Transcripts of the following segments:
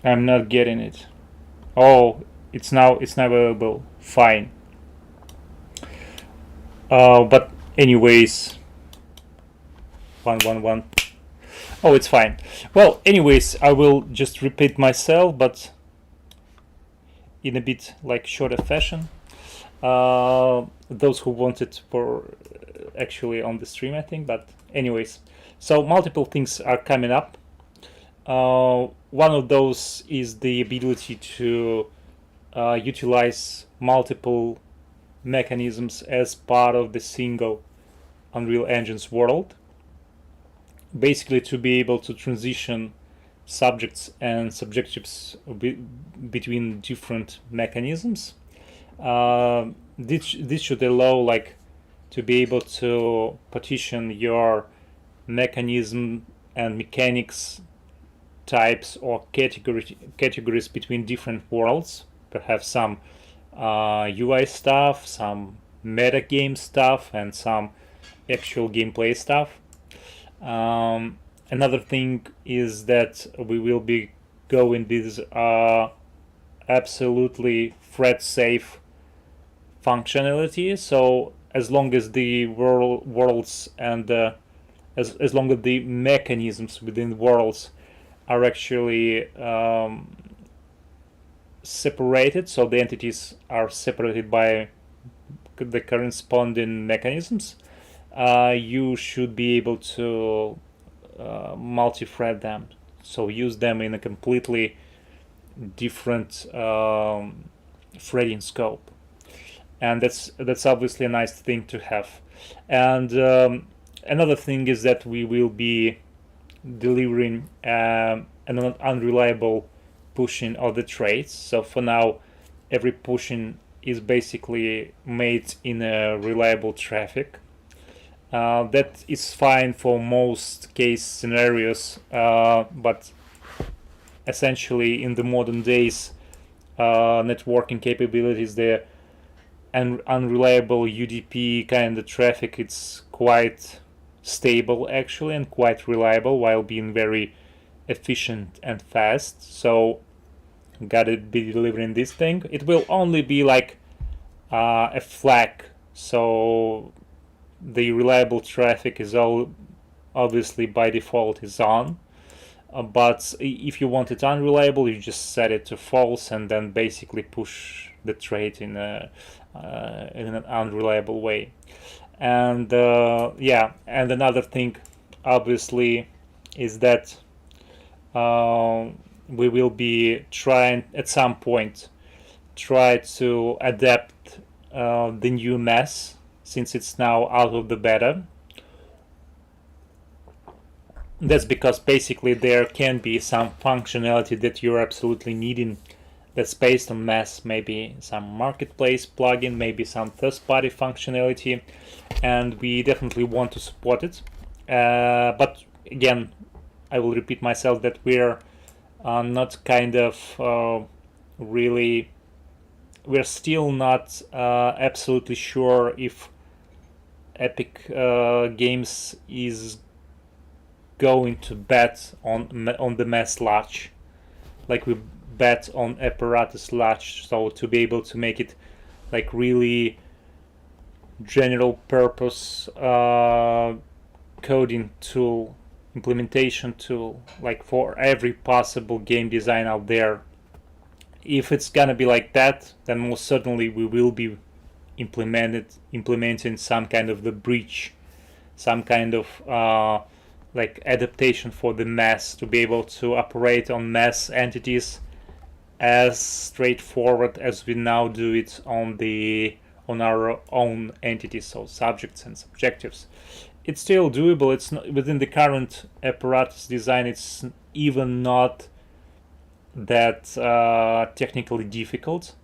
I'm not getting it. Oh, it's now available. Fine. But anyways, 111. Oh, it's fine. Well, anyways, I will just repeat myself, but in a bit like shorter fashion. Those who want it for actually on the stream, I think. But anyways, so multiple things are coming up. One of those is the ability to utilize multiple mechanisms as part of the single Unreal Engine's world. Basically, to be able to transition subjects and subjectives between different mechanisms. This should allow like to be able to partition your mechanism and mechanics types or categories between different worlds. Perhaps some UI stuff, some meta game stuff, and some actual gameplay stuff. Another thing is that we will be going with absolutely thread safe functionality. So as long as the worlds and as long as the mechanisms within worlds are actually separated, so the entities are separated by the corresponding mechanisms, you should be able to multi-thread them, so use them in a completely different threading scope, and that's obviously a nice thing to have. And another thing is that we will be delivering an unreliable pushing of the traits. So for now, every pushing is basically made in a reliable traffic. That is fine for most case scenarios, but essentially in the modern days, networking capabilities, the unreliable UDP kind of traffic, it's quite stable actually and quite reliable while being very efficient and fast. So gotta be delivering this thing. It will only be like a flag, so the reliable traffic is all obviously by default is on. But if you want it unreliable, you just set it to false and then basically push the trait in an unreliable way. And yeah, and another thing obviously is that we will be trying at some point try to adapt the new mess since it's now out of the beta. That's because basically there can be some functionality that you're absolutely needing that's based on mass, maybe some marketplace plugin, maybe some third-party functionality, and we definitely want to support it. But again, I will repeat myself that we're not kind of really, we're still not absolutely sure if Epic Games is going to bet on the mass latch like we bet on Apparatus latch, so to be able to make it like really general purpose coding tool, implementation tool, like for every possible game design out there. If it's gonna be like that, then most certainly we will be implementing some kind of the breach, some kind of like adaptation for the mass to be able to operate on mass entities as straightforward as we now do it on our own entities, so subjects and subjectives. It's still doable. It's not, within the current apparatus design, it's even not that technically difficult,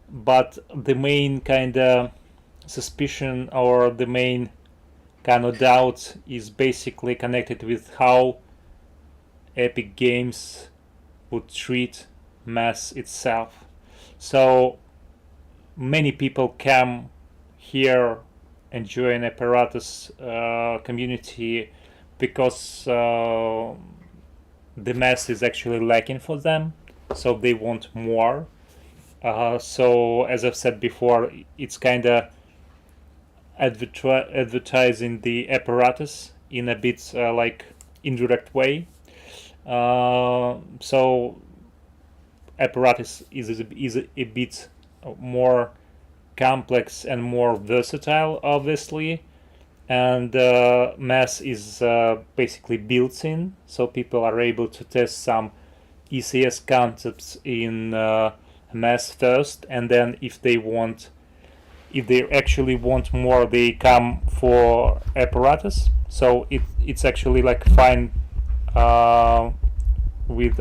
but the main kind of suspicion or the main kind of doubt is basically connected with how Epic Games would treat mass itself. So many people come here and join Apparatus community because the mass is actually lacking for them. so they want more. So as I've said before, it's kind of advertising the apparatus in a bit like indirect way. So apparatus is a bit more complex and more versatile, obviously, and mass is basically built in, so people are able to test some ECS concepts in mass first, and then if they actually want more, they come for apparatus. So it's actually like fine with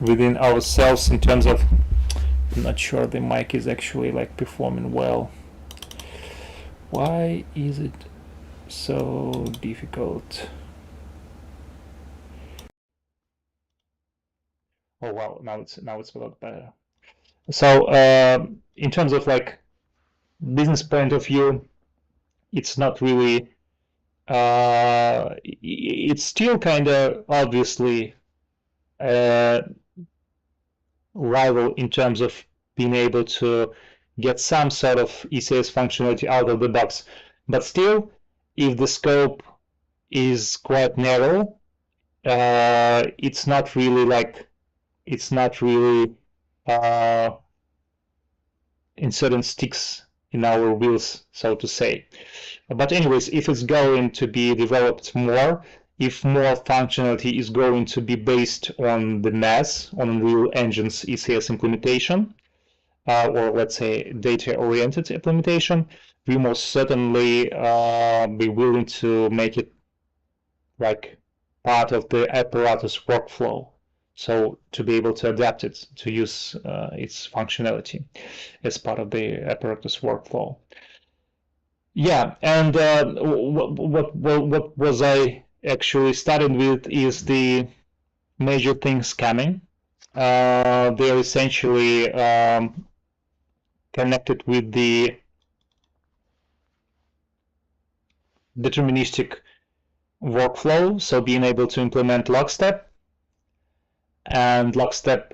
within ourselves in terms of. I'm not sure the mic is actually like performing well. Why is it so difficult? Oh wow, now it's a lot better. So in terms of like business point of view, it's not really. It's still kind of obviously rival in terms of being able to get some sort of ECS functionality out of the box. But still, if the scope is quite narrow, it's not really inserting sticks in our wheels, so to say. But anyways, if it's going to be developed more, if more functionality is going to be based on the mass, on Unreal Engine's ECS implementation, or let's say data-oriented implementation, we most certainly be willing to make it like part of the apparatus workflow. So to be able to adapt it, to use its functionality as part of the apparatus workflow. Yeah, and what was I actually starting with is the major things coming. They're essentially connected with the deterministic workflow, so being able to implement lockstep and lockstep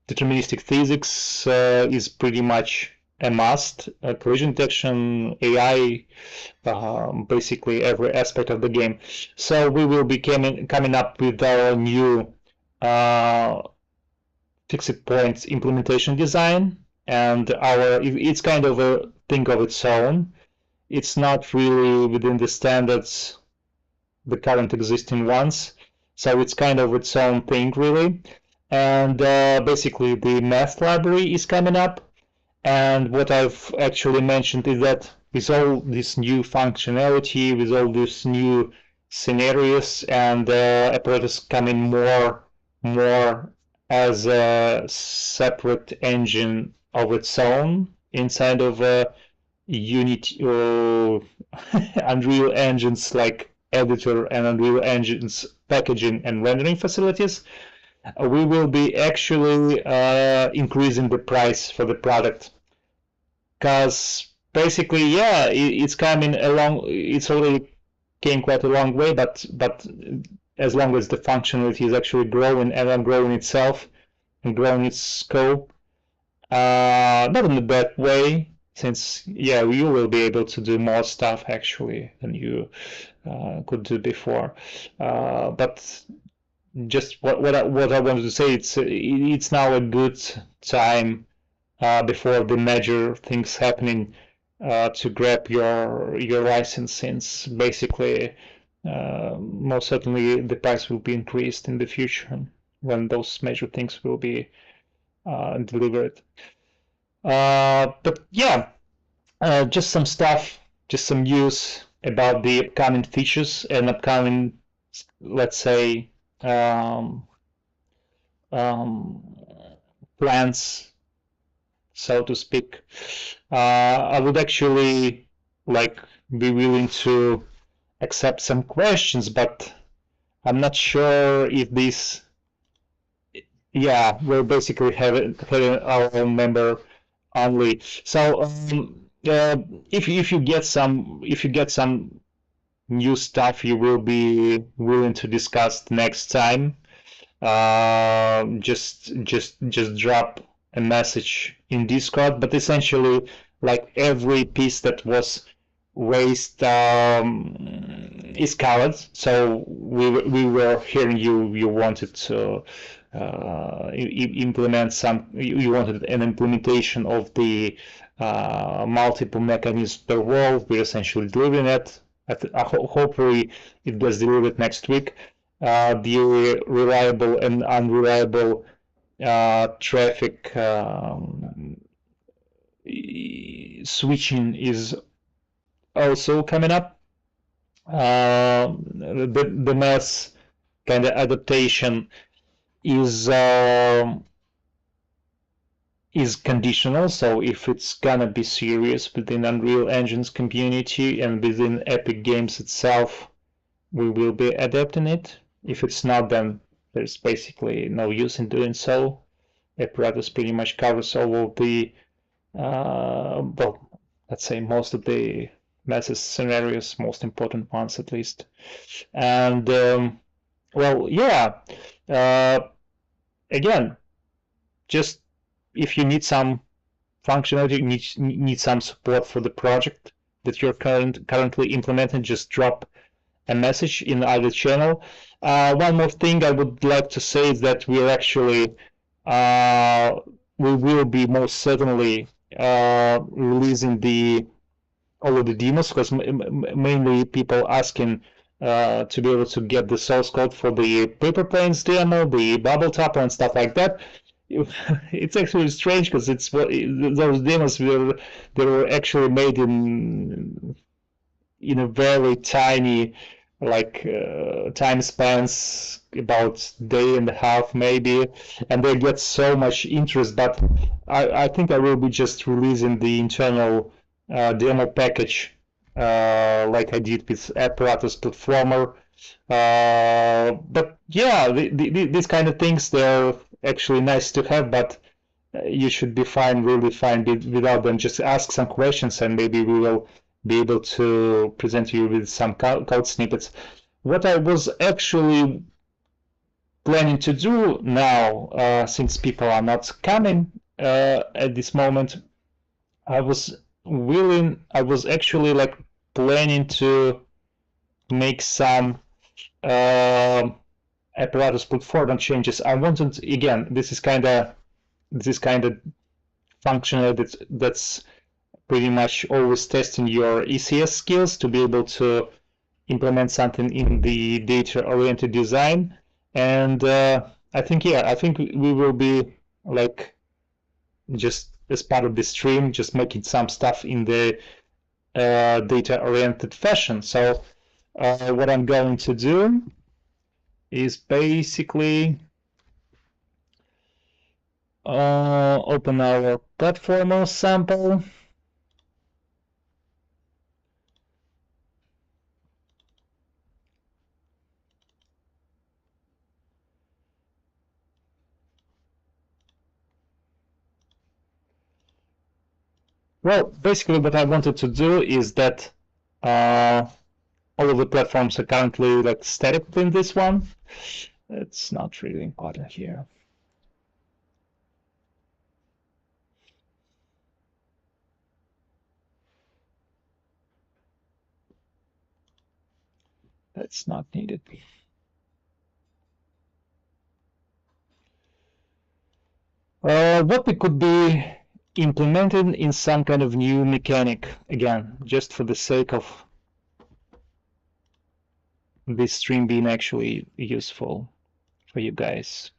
deterministic physics is pretty much a must. Collision detection, AI, basically every aspect of the game. So we will be coming up with our new fixed points implementation design, and it's kind of a thing of its own. It's not really within the standards, the current existing ones, so it's kind of its own thing really. And basically the math library is coming up, and what I've actually mentioned is that with all this new functionality, with all these new scenarios, and Apparatus coming more as a separate engine of its own inside of Unity or Unreal Engine's like editor and Unreal Engine's packaging and rendering facilities, we will be actually increasing the price for the product, because basically, yeah, it's coming along. It's already came quite a long way, but as long as the functionality is actually growing and growing itself and growing its scope, not in a bad way, since yeah, you will be able to do more stuff actually than you could do before. But just what I wanted to say, it's now a good time before the major things happening to grab your license, since basically most certainly the price will be increased in the future when those major things will be delivered. But yeah, just some stuff, just some news about the upcoming features and upcoming, let's say, plans, so to speak. I would actually like be willing to accept some questions, but I'm not sure if this. Yeah, we're basically having our own member only. So if you get some new stuff you will be willing to discuss next time, just drop a message in Discord. But essentially, like every piece that was raised is covered. So we were hearing you wanted to implement some. You wanted an implementation of the multiple mechanisms per wall. We're essentially delivering it. Hopefully, it gets delivered next week. The reliable and unreliable traffic switching is also coming up. The mass kind of adaptation is conditional. So if it's gonna be serious within Unreal Engine's community and within Epic Games itself, we will be adapting it. If it's not, then there's basically no use in doing so. Apparatus pretty much covers all of the, well, let's say most of the message scenarios, most important ones at least. And well, yeah. Again, just if you need some functionality, need some support for the project that you're currently implementing, just drop a message in either channel. One more thing I would like to say is that we're actually we will be most certainly releasing all of the demos, because mainly people asking to be able to get the source code for the paper planes demo, the bubble topper, and stuff like that. It's actually strange because it's those demos they were actually made in a very tiny time spans, about day and a half maybe, and they get so much interest. But I think I will be just releasing the internal demo package like I did with Apparatus Platformer. But yeah, these kind of things, they're actually nice to have, but you should be fine, really fine without them. Just ask some questions and maybe we will be able to present you with some code snippets. What I was actually planning to do now, since people are not coming at this moment, I was actually like planning to make some Apparatus Platform changes. I wanted, again, this is kind of functional that's pretty much always testing your ECS skills to be able to implement something in the data-oriented design. And I think we will be like, just as part of the stream, just making some stuff in the data-oriented fashion. So what I'm going to do is basically open our platformer sample. Well, basically what I wanted to do is that all of the platforms are currently like static in this one. It's not really important here. That's not needed. What we could be implemented in some kind of new mechanic, again, just for the sake of this stream being actually useful for you guys.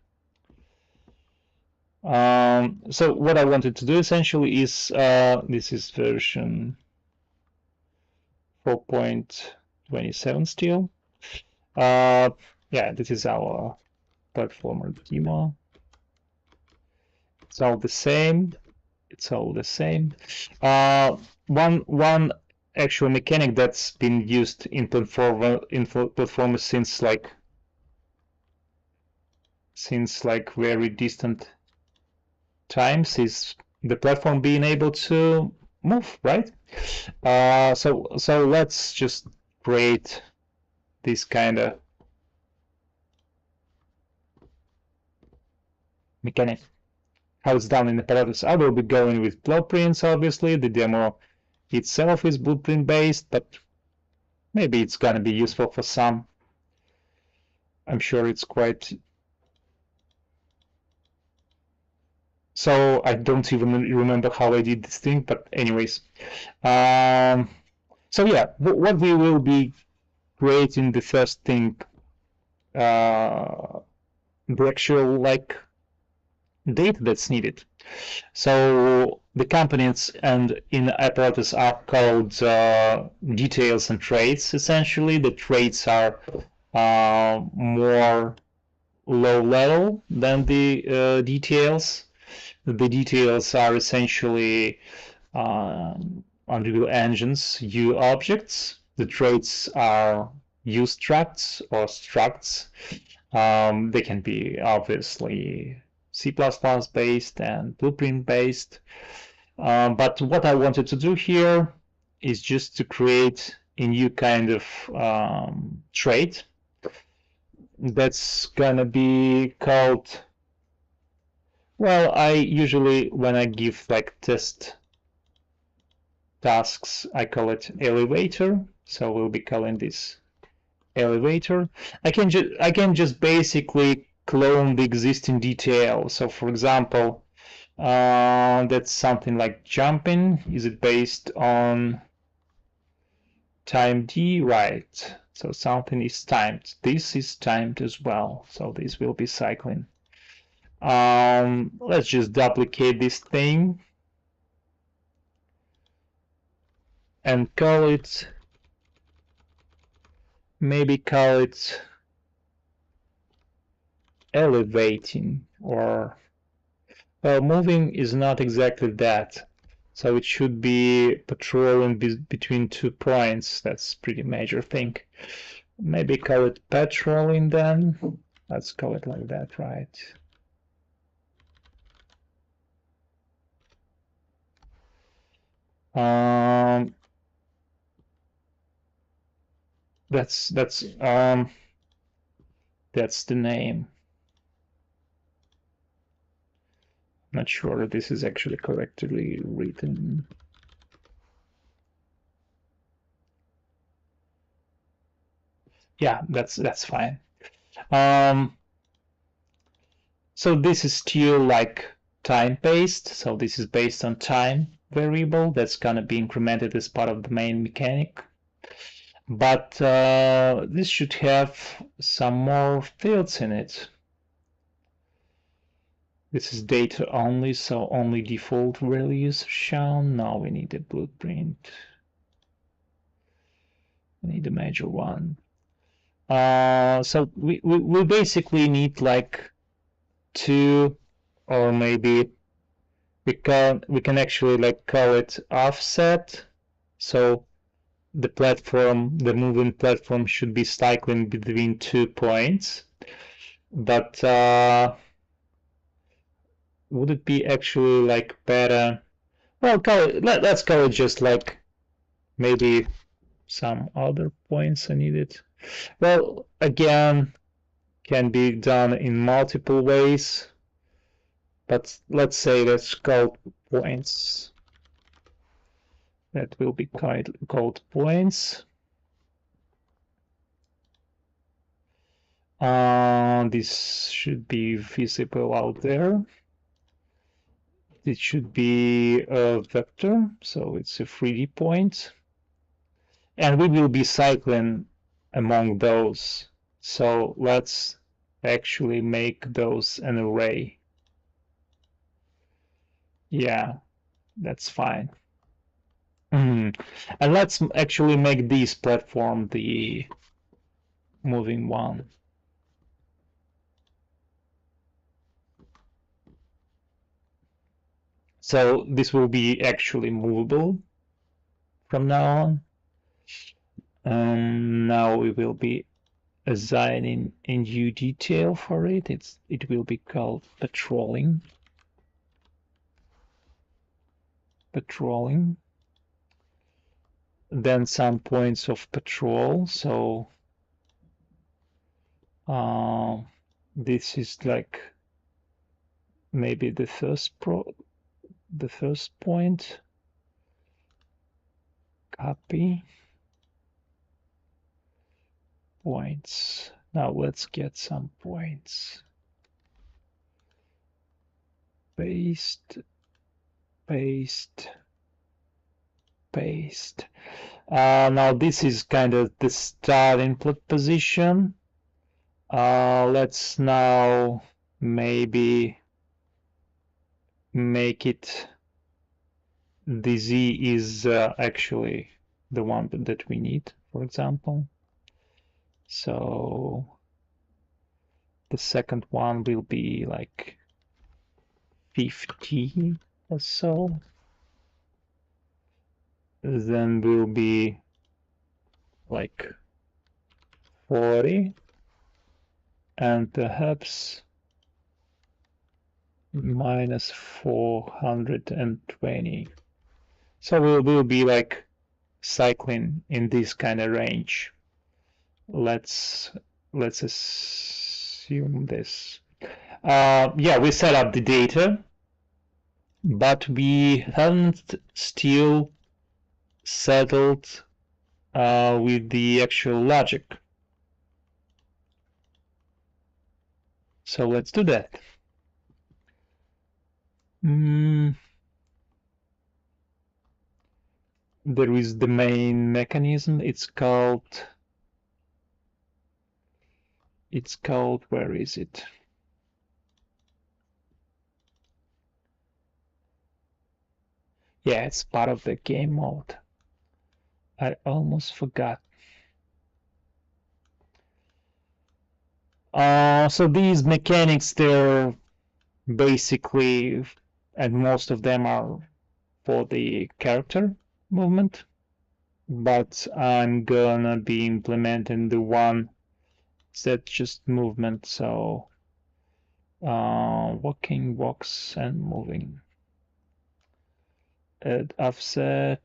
So what I wanted to do essentially is, this is version 4.27 still. Yeah, this is our platformer demo. It's all the same. It's all the same. One actual mechanic that's been used in platformers since like very distant times is the platform being able to move, right? So let's just create this kind of mechanic, how it's done in Apparatus. I will be going with blueprints, obviously. The demo itself is blueprint based, but maybe it's gonna be useful for some. I'm sure it's quite... So I don't even remember how I did this thing, but anyways. So yeah, what we will be creating, the first thing, the actual like data that's needed. So the components and in Apparatus are called details and traits. Essentially, the traits are more low level than the details. The details are essentially Unreal Engine's U objects. The traits are U structs or structs. They can be obviously C++ based and blueprint based. But what I wanted to do here is just to create a new kind of trait that's gonna be called, well, I usually, when I give like test tasks, I call it elevator. So we'll be calling this elevator. I can just basically clone the existing detail. So for example, that's something like jumping. Is it based on time D? Right. So something is timed. This is timed as well. So this will be cycling. Let's just duplicate this thing and call it, maybe call it elevating, or well, moving is not exactly that. So it should be patrolling between 2 points. That's pretty major thing. Maybe call it patrolling then. Let's call it like that, right? That's the name. I'm not sure this is actually correctly written. Yeah, that's fine. So this is still like time based. So this is based on time variable that's gonna be incremented as part of the main mechanic. But this should have some more fields in it. This is data only, so only default values shown. Now we need a blueprint. We need a major one. So we basically need like 2, or maybe we can actually like call it offset. So the platform, the moving platform, should be cycling between 2 points. But would it be actually like better? Well, let's call it just like maybe some other points are needed. Well, again, can be done in multiple ways, but let's say that's called points. That will be called points. This should be visible out there. It should be a vector, so it's a 3D point. And we will be cycling among those. So let's actually make those an array. Yeah, that's fine. And let's actually make this platform the moving one. So this will be actually movable from now on. Now we will be assigning a new detail for it. It will be called patrolling. Patrolling. then some points of patrol. So this is like maybe the first point. Copy points. Now let's get some points. Paste, paste, paste. Now this is kind of the start input position. Let's now maybe make it the Z is actually the one that we need, for example. So the second one will be like 50 or so. Then will be like 40 and perhaps minus 420. So we'll be like cycling in this kind of range. Let's assume this. Yeah, we set up the data, but we haven't still settled with the actual logic. So let's do that. There is the main mechanism. It's called, where is it? Yeah, it's part of the game mode. I almost forgot. So these mechanics, they're basically, and most of them are for the character movement, but I'm gonna be implementing the one that's just movement. So walking, walks, and moving. Add offset.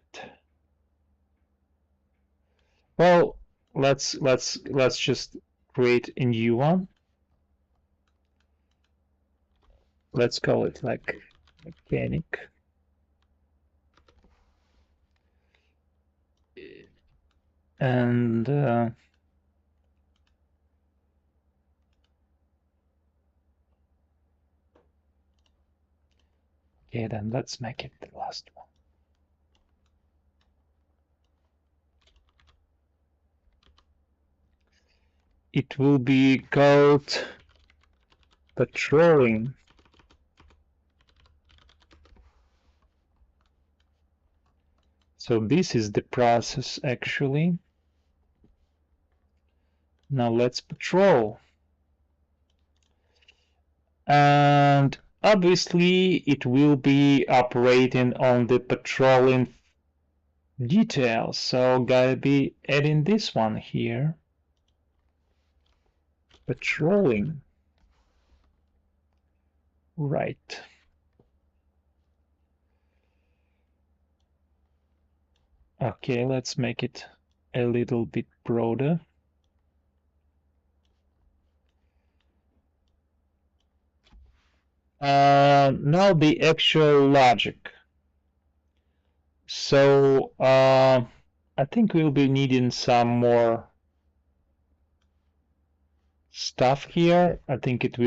Well, let's just create a new one. Let's call it like mechanic. And okay, then let's make it the last one. It will be called patrolling. So this is the process actually. Now let's patrol. And obviously it will be operating on the patrolling details. So gotta be adding this one here. Patrolling. Right. Okay, let's make it a little bit broader. Now the actual logic. So I think we'll be needing some more stuff here. I think it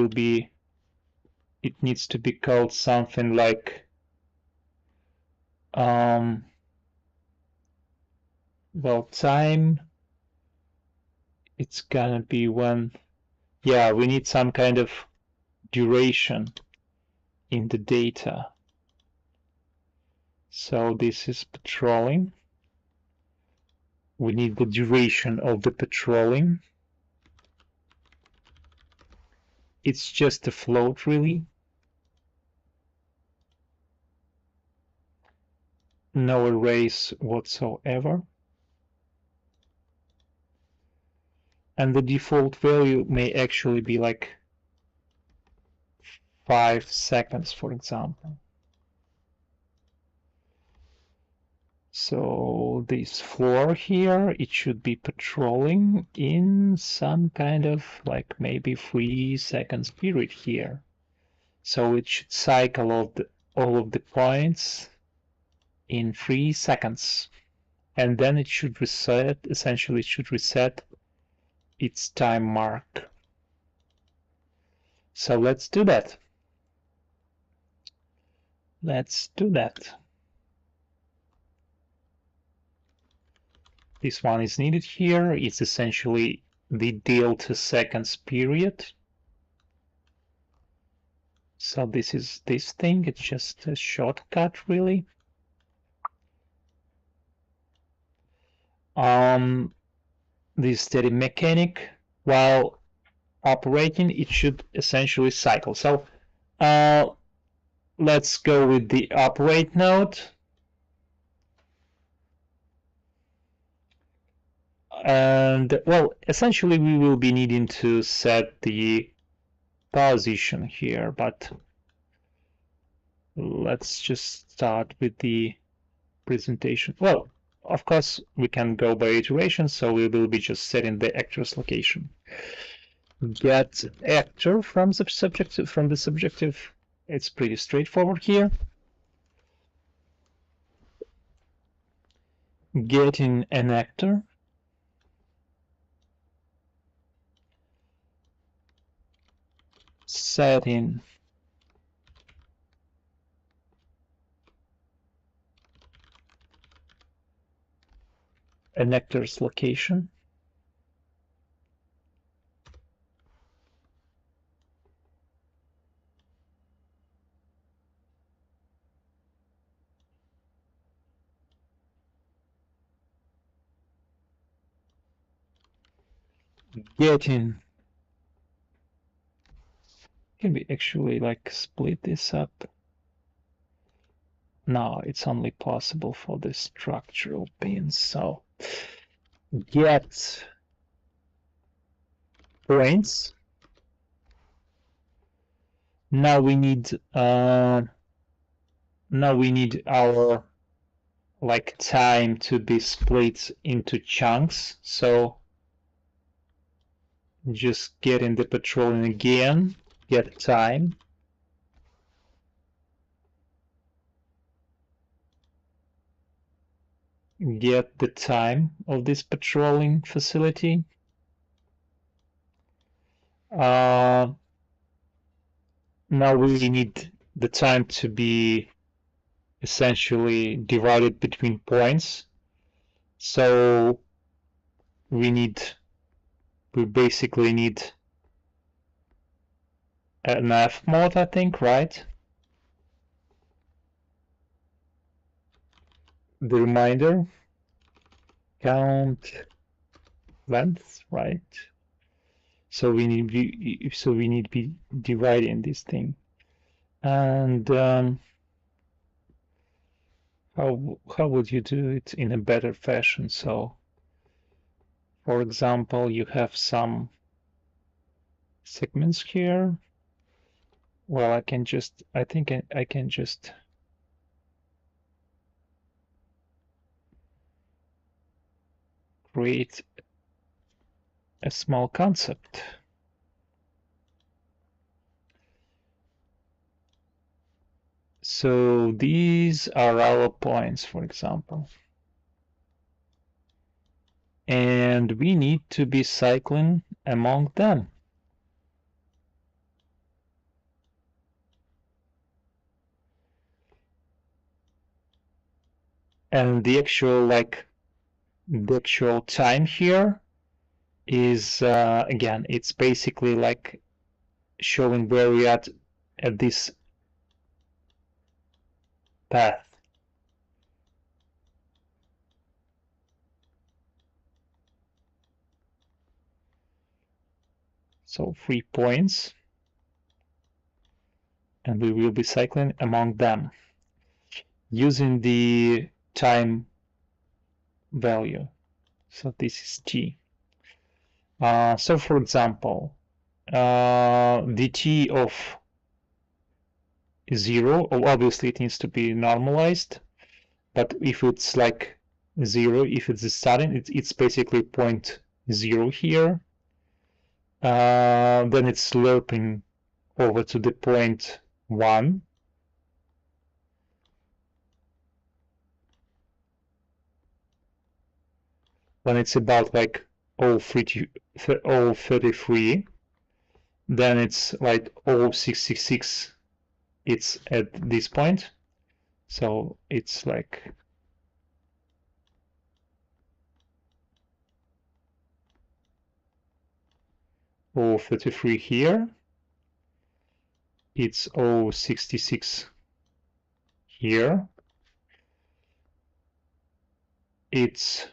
needs to be called something like well, time, it's gonna be when, yeah, we need some kind of duration in the data. So this is patrolling. We need the duration of the patrolling. It's just a float, really. No arrays whatsoever. And the default value may actually be like 5 seconds, for example. So this floor here, it should be patrolling in some kind of like maybe 3 seconds period here. So it should cycle all of the points in 3 seconds. And then it should reset, essentially it should reset its time mark. So let's do that. Let's do that. This one is needed here. It's essentially the delta seconds period. So this is this thing. It's just a shortcut, really. The steady mechanic, while operating, it should essentially cycle. So let's go with the operate node. And well, essentially we will be needing to set the position here, but let's just start with the presentation. Well, of course, we can go by iteration, so we will be just setting the actor's location. Get actor from the subjective. It's pretty straightforward here. Getting an actor. Setting an actor's location. Getting can we actually like split this up? No, it's only possible for the structural pins. So get points. Now we need our like time to be split into chunks. So just getting the patrolling again. Get time. Get the time of this patrolling facility. Now we need the time to be essentially divided between points. So we basically need an F mode, I think, right? The reminder, count length, right? So we need to be dividing this thing. And how would you do it in a better fashion? So, for example, you have some segments here. Well, I think I can just create a small concept. So these are our points, for example. And we need to be cycling among them. And the actual time here is again, it's basically like showing where we are at this path. So 3 points, and we will be cycling among them using the time value. So this is t. So for example, the t of 0, obviously it needs to be normalized, But if it's like 0, if it's the starting, it's basically 0.0 here. Then it's sloping over to the 0.1. When it's about like 0.33, then it's like 0.666. It's at this point, so it's like 0.33 here. It's 0.66 here. It's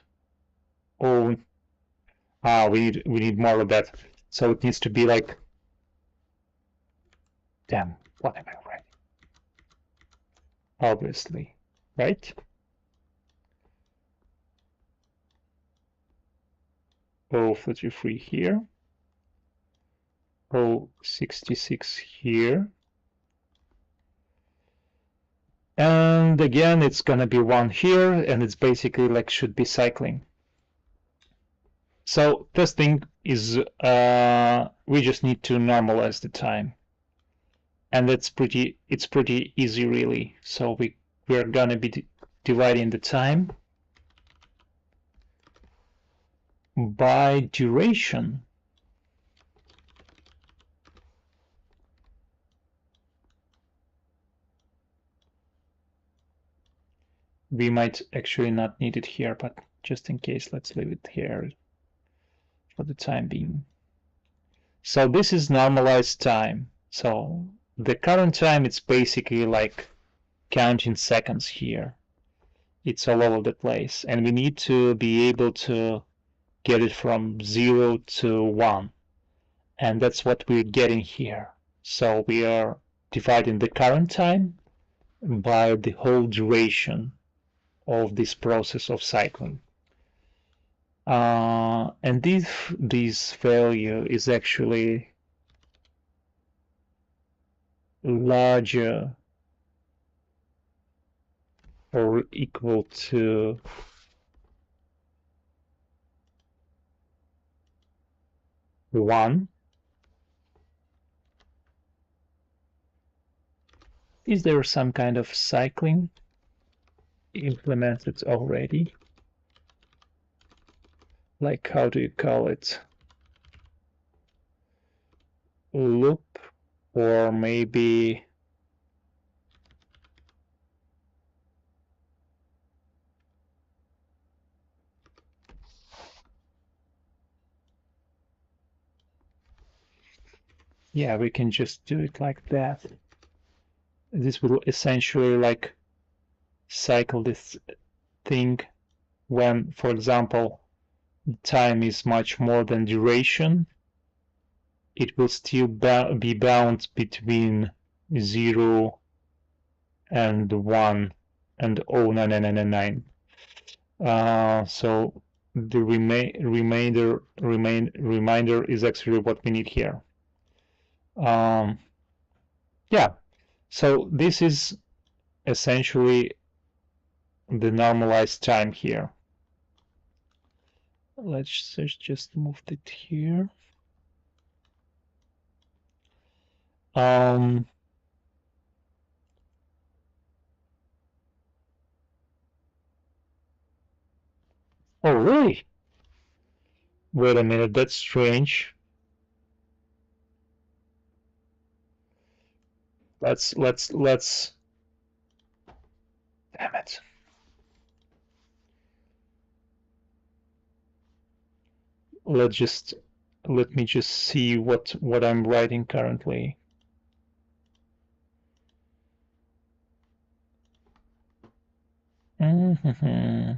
we need more of that. So it needs to be like, damn, what am I writing? Obviously, right? 0.33 here. 0.66 here. And again, it's gonna be 1 here, and it's basically like should be cycling. So first thing is we just need to normalize the time, and it's pretty easy really. So we're gonna be dividing the time by duration. We might actually not need it here, but just in case, let's leave it here for the time being. So this is normalized time. So the current time, it's basically like counting seconds here. It's all over the place, and we need to be able to get it from 0 to 1, and that's what we're getting here. So we are dividing the current time by the whole duration of this process of cycling. And this value is actually larger or equal to 1. Is there some kind of cycling implemented already? Like, how do you call it? Loop, or maybe yeah, we can just do it like that. This will essentially like cycle this thing when, for example, time is much more than duration. It will still be bound between 0 and 1 and 0.9999. So the remainder is actually what we need here. Yeah, so this is essentially the normalized time here. Let's just move it here. Oh, really? Wait a minute, that's strange. Let's damn it. Let me just see what I'm writing currently. Mm-hmm.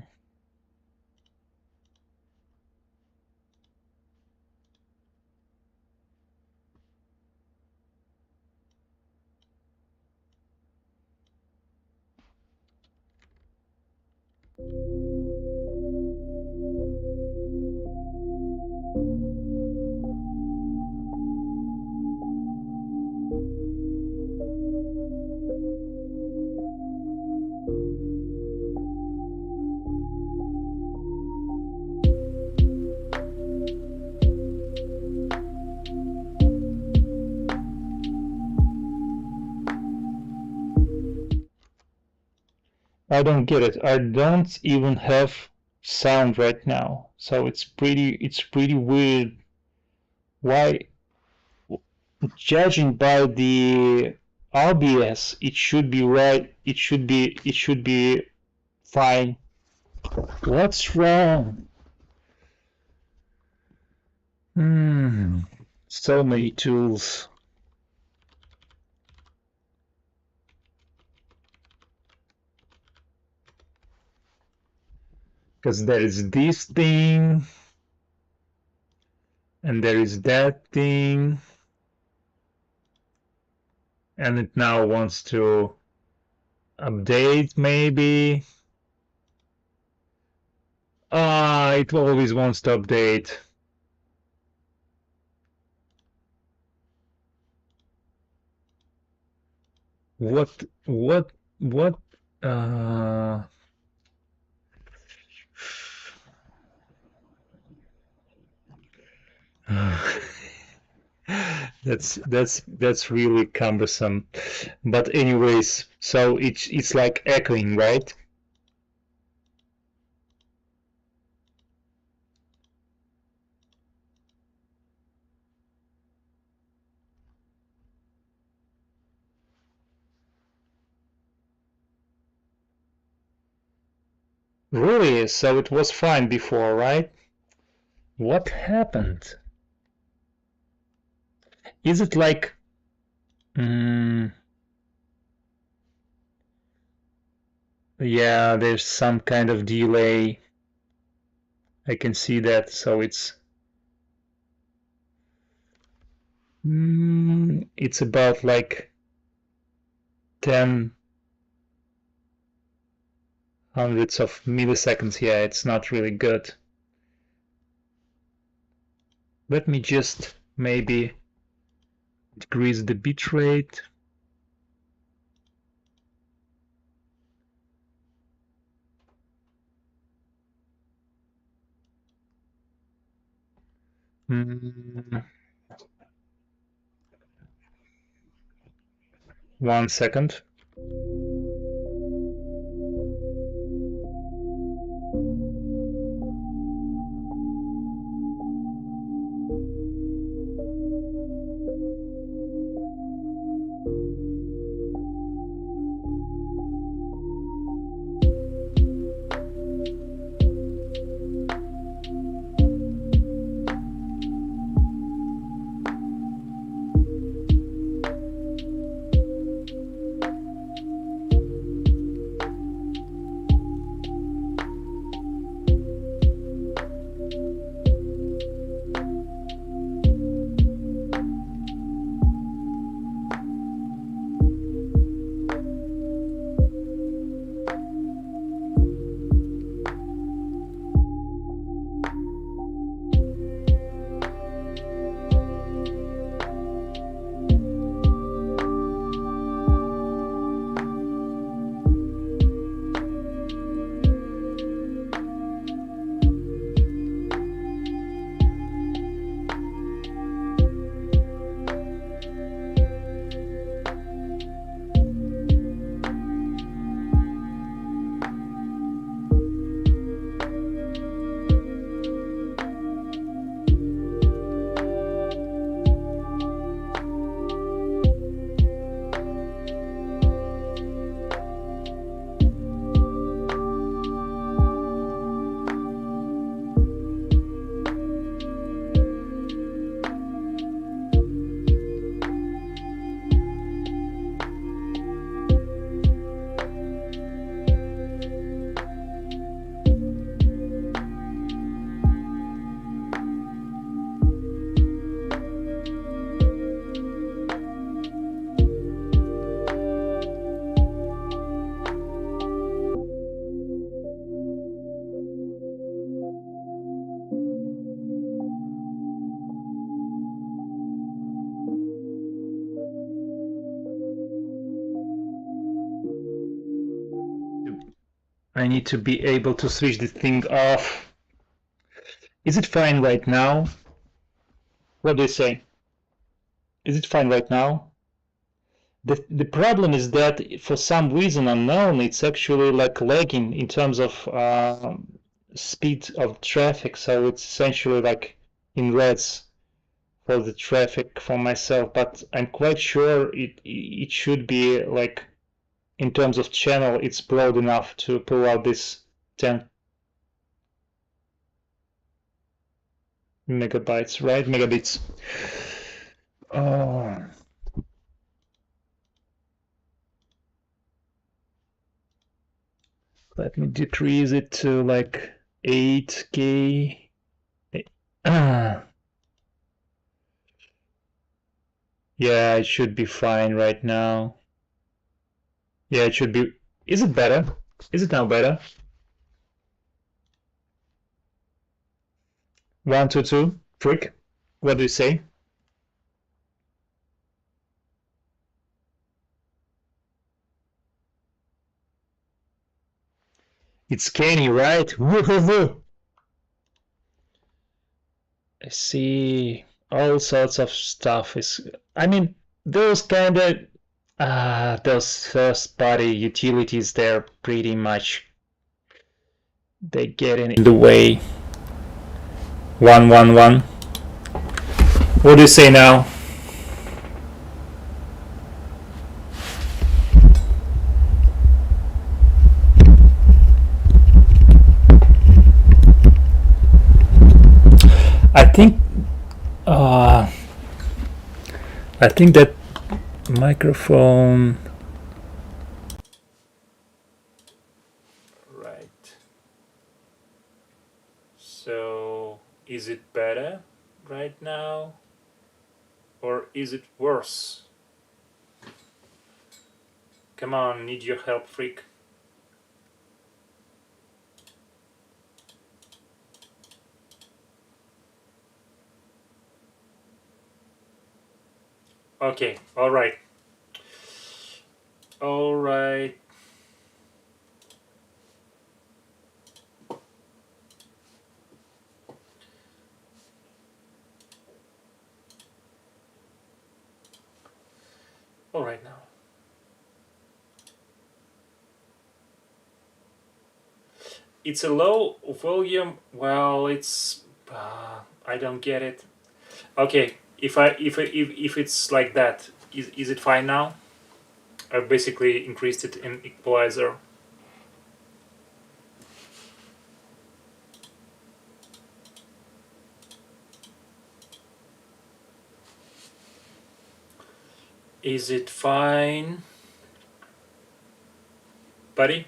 I don't get it. I don't even have sound right now, so it's pretty weird. Why? Judging by the OBS, it should be right. It should be fine. What's wrong? So many tools. Because there is this thing, and there is that thing, and it now wants to update maybe. It always wants to update. What, uh, that's really cumbersome. But anyways, so it's like echoing, right? Really? So it was fine before, right? What happened? Is it like yeah, there's some kind of delay. I can see that, so it's about like 10 hundredths of milliseconds. Yeah, it's not really good. Let me just maybe decrease the bit rate. One second. I need to be able to switch the thing off. Is it fine right now? What do you say? Is it fine right now? The problem is that for some reason unknown, it's actually like lagging in terms of speed of traffic. So it's essentially like in reds for the traffic for myself, but I'm quite sure it should be like in terms of channel, it's broad enough to pull out this 10 megabytes, right? Megabits. Oh, let me decrease it to like 8K. Yeah, it should be fine right now. Yeah, it should be. Is it better? Is it now better? 122? Frick? What do you say? It's canny, right? Woo-hoo-hoo! I see all sorts of stuff is. I mean, those kind of those first party utilities, they're pretty much they get in the way. 111. What do you say now? I think uh, I think that microphone. Right. So, is it better right now? Or is it worse? Come on, need your help, freak. Okay, alright. Alright. Alright now. It's a low volume. Well, it's I don't get it. Okay, if it's like that, is it fine now? I basically increased it in equalizer. Is it fine, buddy?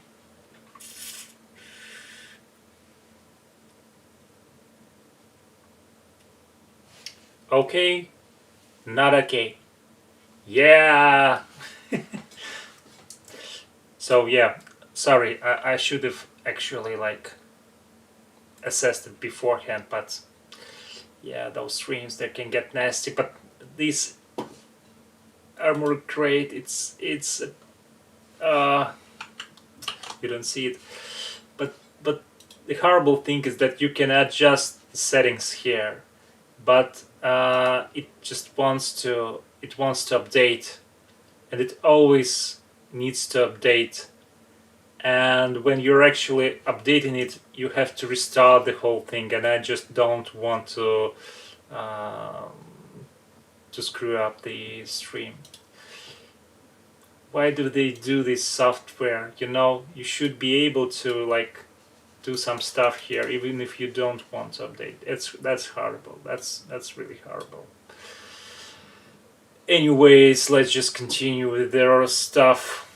Okay, not okay. Yeah. So yeah, sorry, I should have actually like assessed it beforehand, but yeah, those streams they can get nasty. But this armor crate, it's uh you don't see it, but the horrible thing is that you can adjust the settings here, but it just wants to update, and it always needs to update. And when you're actually updating it, you have to restart the whole thing, and I just don't want um, to screw up the stream. Why do they do this software? You know, you should be able to like do some stuff here, even if you don't want to update. That's horrible. That's really horrible. Anyways, let's just continue with their stuff.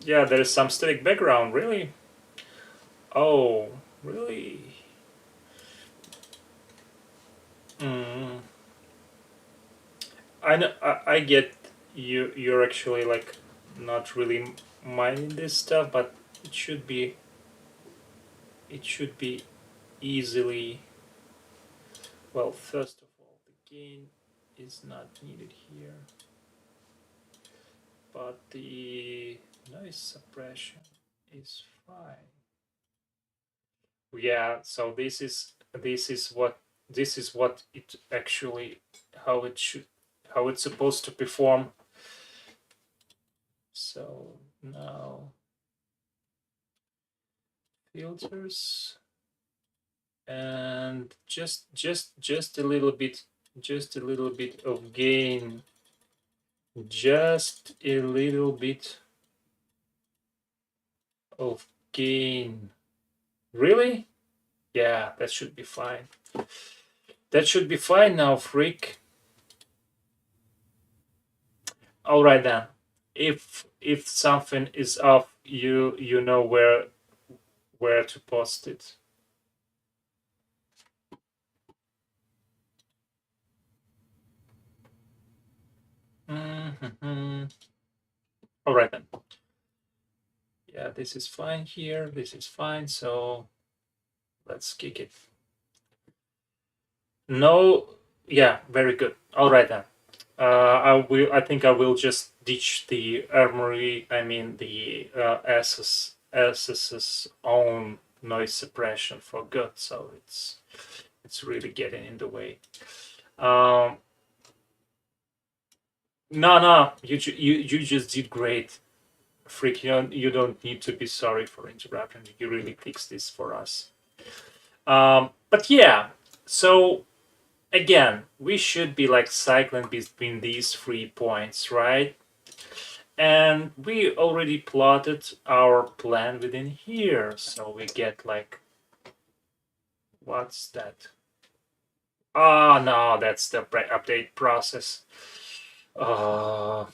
Yeah, there is some static background. Really? Oh, really? Mm. I know. I get you. You're actually like not really minding this stuff, but it should be. It should be easily. Well, first of all, the gain is not needed here, but the noise suppression is fine. Yeah. So this is what this is what it actually, how it's supposed to perform. So now filters, and just a little bit, of gain, just a little bit of gain. Really? Yeah, that should be fine. That should be fine now, freak. All right then. If something is off, you know where to post it. Mm-hmm. All right then. Yeah, this is fine here. This is fine. So let's kick it. No, yeah, very good. All right then. I think I will just ditch the armory. I mean the SS's own noise suppression for good. So it's really getting in the way. Um, no, you just did great, freak. You don't need to be sorry for interrupting. You really fixed this for us. But yeah, so again, we should be like cycling between these 3 points, right? And we already plotted our plan within here, so we get like, what's that? Oh no, that's the update process. Uh,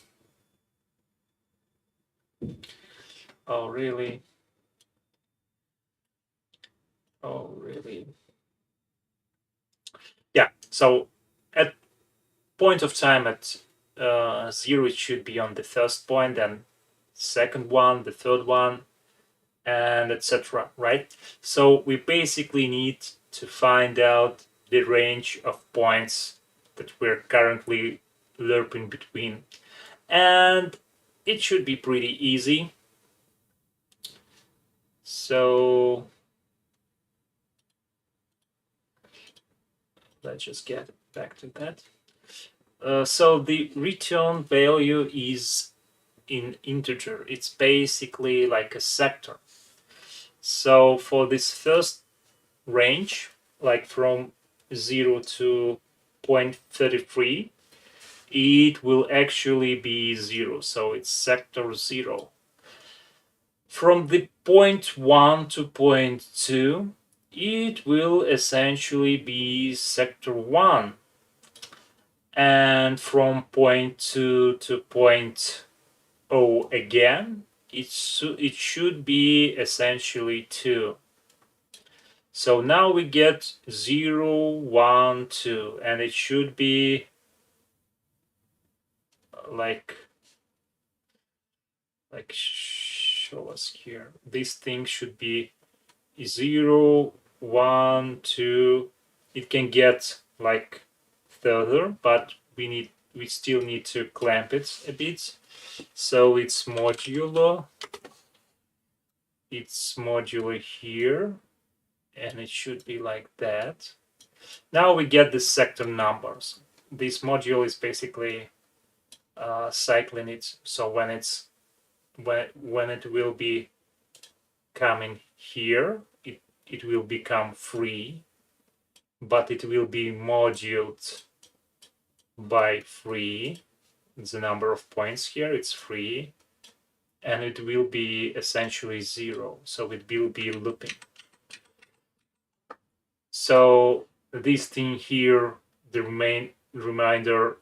oh really? Oh really? Yeah. So at point of time at 0, it should be on the first point, then second one, the third one, and etc. Right? So we basically need to find out the range of points that we're currently lerping between, and it should be pretty easy. So let's just get back to that. So the return value is in integer. It's basically like a sector. So for this first range, like from 0 to 0.33, it will actually be 0. So it's sector 0. From the 0.1 to 0.2, it will essentially be sector 1. And from 0.2 to 0.0 again, it should be essentially 2. So now we get 0, 1, 2, and it should be like show us here. This thing should be 0, 1, 2. It can get like further, but we still need to clamp it a bit. So it's modulo. It's modulo here, and it should be like that. Now we get the sector numbers. This module is basically cycling it. So when it will be coming here, it will become free, but it will be moduled by 3. The number of points here, it's 3, and it will be essentially 0. So it will be looping. So this thing here, the main reminder,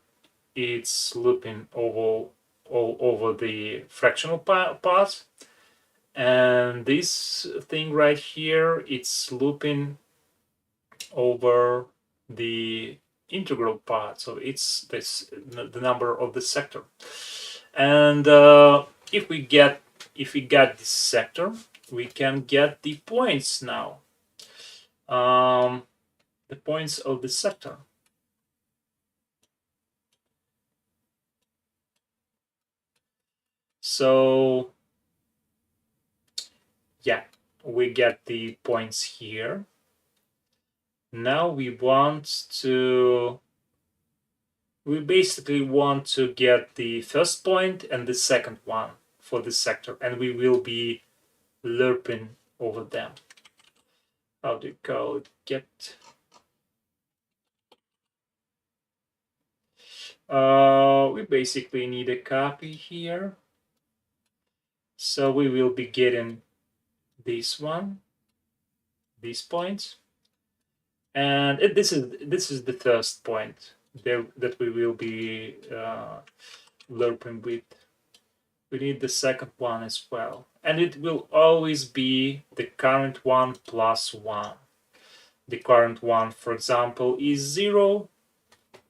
it's looping all over the fractional path, and this thing right here, it's looping over the integral part. So it's the number of the sector, and if we get this sector, we can get the points now. The points of the sector. So yeah, we get the points here, Now we basically want to get the first point and the second one for this sector, and we will be lerping over them. How do you call it? Get. We basically need a copy here. So we will be getting this one, these points, and this is the first point there that we will be lerping with. We need the second one as well, and it will always be the current one plus one. The current one, for example, is 0.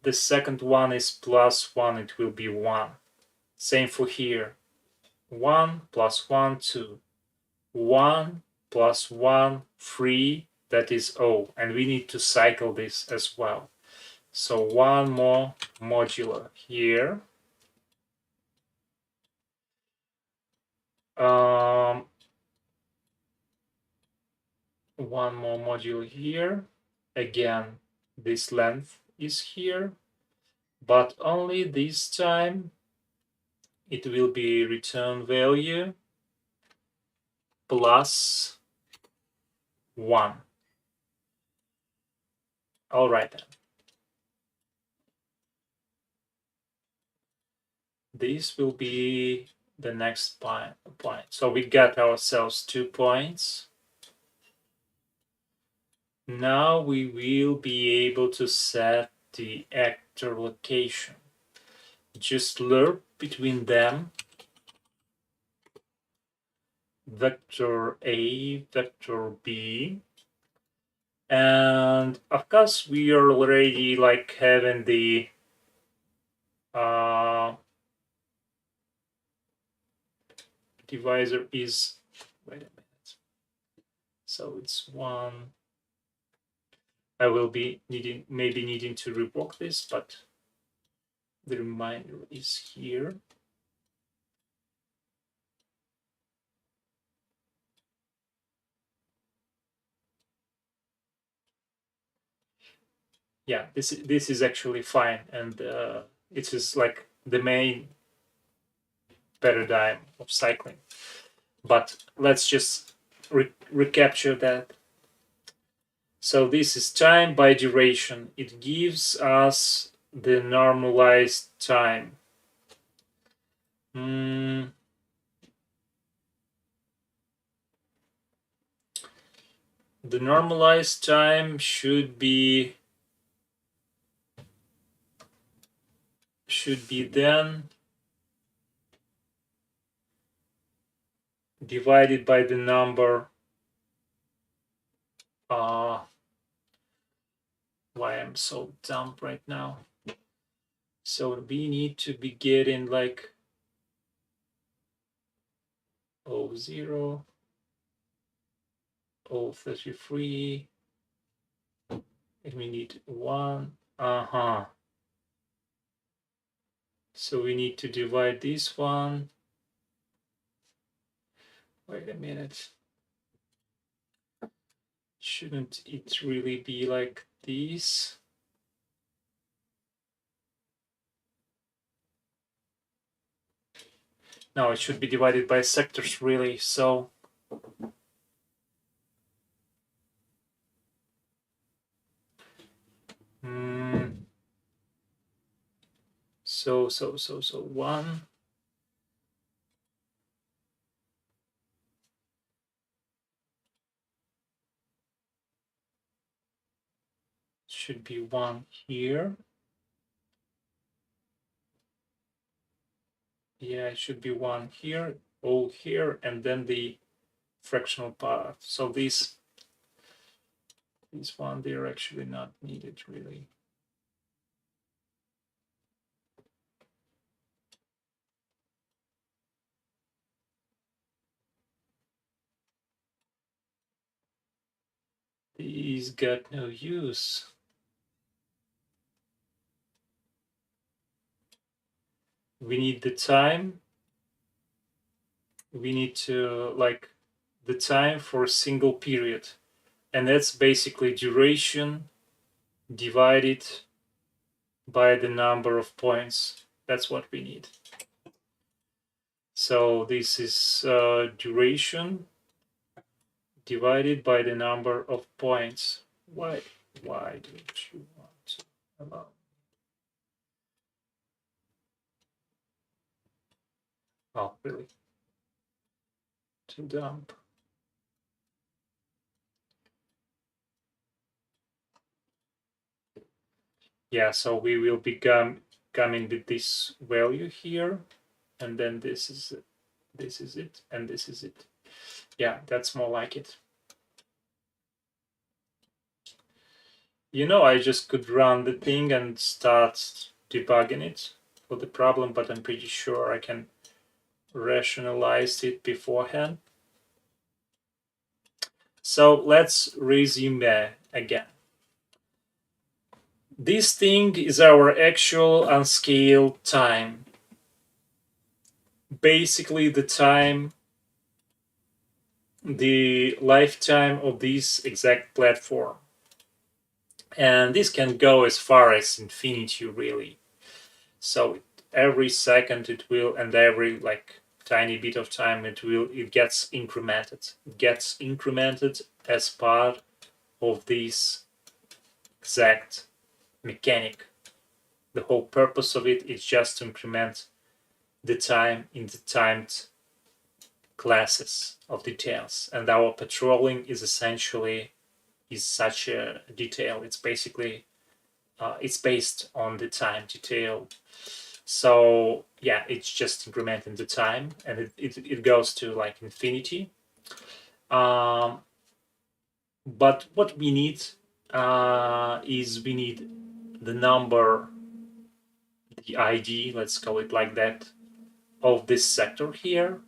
The second one is plus 1. It will be 1. Same for here. 1 plus 1, 2. 1 plus 1, 3. That is O. And we need to cycle this as well. So one more modular here. One more module here. Again, this length is here, but only this time it will be return value plus 1. All right then. This will be the next point. So we got ourselves 2 points. Now we will be able to set the actor location. Just lerp between them. Vector A, vector B. And of course we are already like having the divisor is, wait a minute. So it's 1. I will be maybe needing to revoke this, but the reminder is here. Yeah, this is actually fine, and it is like the main paradigm of cycling. But let's just recapture that. So this is time by duration. It gives us the normalized time. The normalized time should be then divided by the number. Why I'm so dumb right now. So we need to be getting like 0, 033, and we need 1. So we need to divide this one. Wait a minute. Shouldn't it really be like this? No, it should be divided by sectors really. So so 1. Should be 1 here. Yeah, it should be 1 here, all here, and then the fractional part. So this one, they're actually not needed really. These got no use. We need the time. We need to like the time for a single period, and that's basically duration divided by the number of points. That's what we need. So this is duration divided by the number of points. Why don't you want to allow? Oh, really? To dump. Yeah, so we will be coming with this value here, and then this is it, and this is it. Yeah, that's more like it. You know, I just could run the thing and start debugging it for the problem, but I'm pretty sure I can rationalize it beforehand. So let's resume again. This thing is our actual unscaled time. Basically the time, the lifetime of this exact platform. And this can go as far as infinity, really. So every second it will, and every like tiny bit of time it gets incremented. It gets incremented as part of this exact mechanic. The whole purpose of it is just to increment the time in the timed classes of details, and our patrolling is essentially such a detail. It's basically it's based on the time detail. So yeah, it's just incrementing the time, and it goes to like infinity. But what we need is we need the number, the ID, let's call it like that, of this sector here.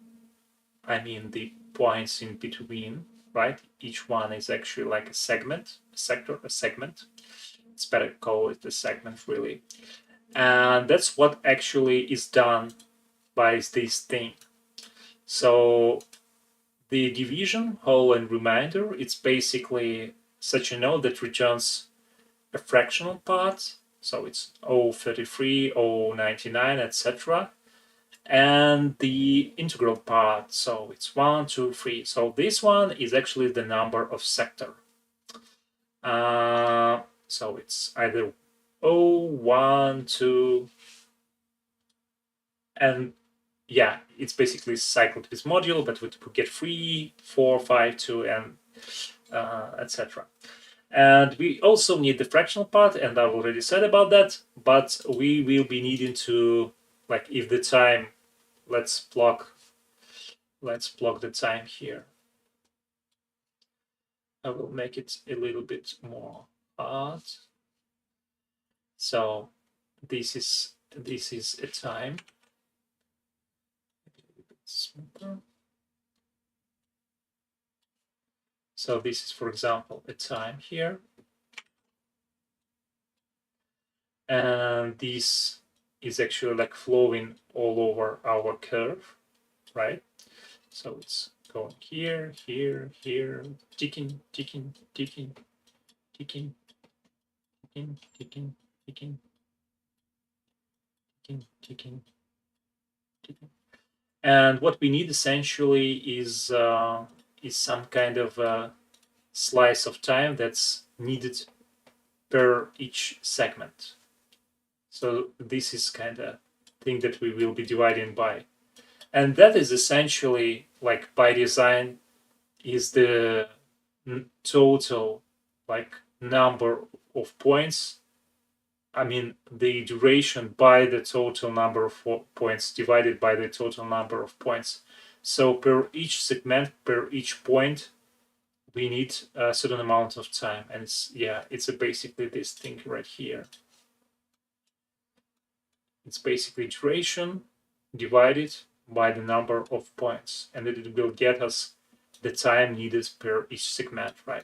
I mean the points in between, right? Each one is actually like a segment, a sector, a segment. It's better to call it a segment, really. And that's what actually is done by this thing. So the division, whole, and remainder, it's basically such a node that returns a fractional part. So it's 033, 099, etc. And the integral part, so it's 1, 2, 3. So this one is actually the number of sector. So it's either 0, 1, 2, and yeah, it's basically cycled with module, but we get 3, 4, 5, 2, and etc. And we also need the fractional part, and I've already said about that, but we will be needing to, like, if the time, let's plug the time here. I will make it a little bit more hard. So this is a time. So this is, for example, a time here. And this is actually like flowing all over our curve, right? So it's going here, here, here, ticking, ticking, ticking, ticking, ticking, ticking, ticking, ticking, ticking, ticking. And what we need essentially is some kind of slice of time that's needed per each segment. So this is kind of thing that we will be dividing by. And that is essentially, like by design, is the total like number of points. I mean, the duration by the total number of points divided by the total number of points. So per each segment, per each point, we need a certain amount of time. And it's basically this thing right here. It's basically duration divided by the number of points, and it will get us the time needed per each segment, right?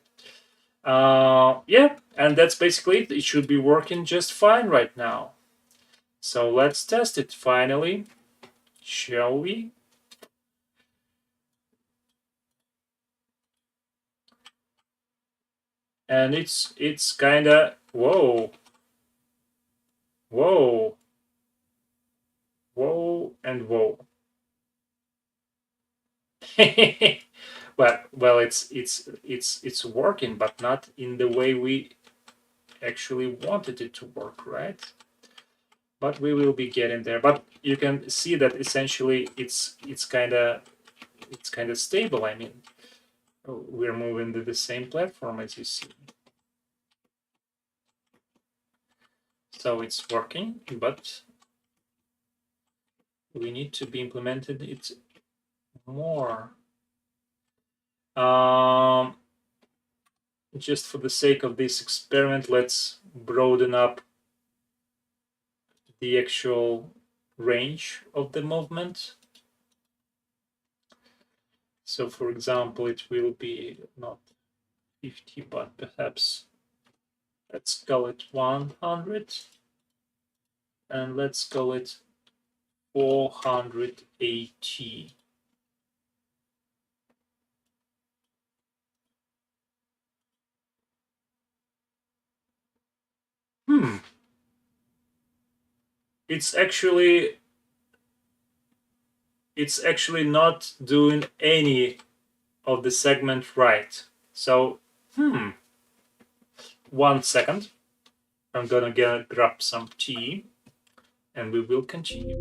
Yeah, and that's basically it. It should be working just fine right now. So let's test it finally, shall we? And it's kind of Whoa. Whoa. Whoa and whoa. well, it's working, but not in the way we actually wanted it to work, right? But we will be getting there. But you can see that essentially it's kind of stable. I mean, we're moving to the same platform as you see, so it's working. But we need to be implemented it more. Just for the sake of this experiment, let's broaden up the actual range of the movement. So for example, it will be not 50, but perhaps let's call it 100, and let's call it 480. It's actually not doing any of the segment right. So 1 second. I'm gonna grab some tea and we will continue.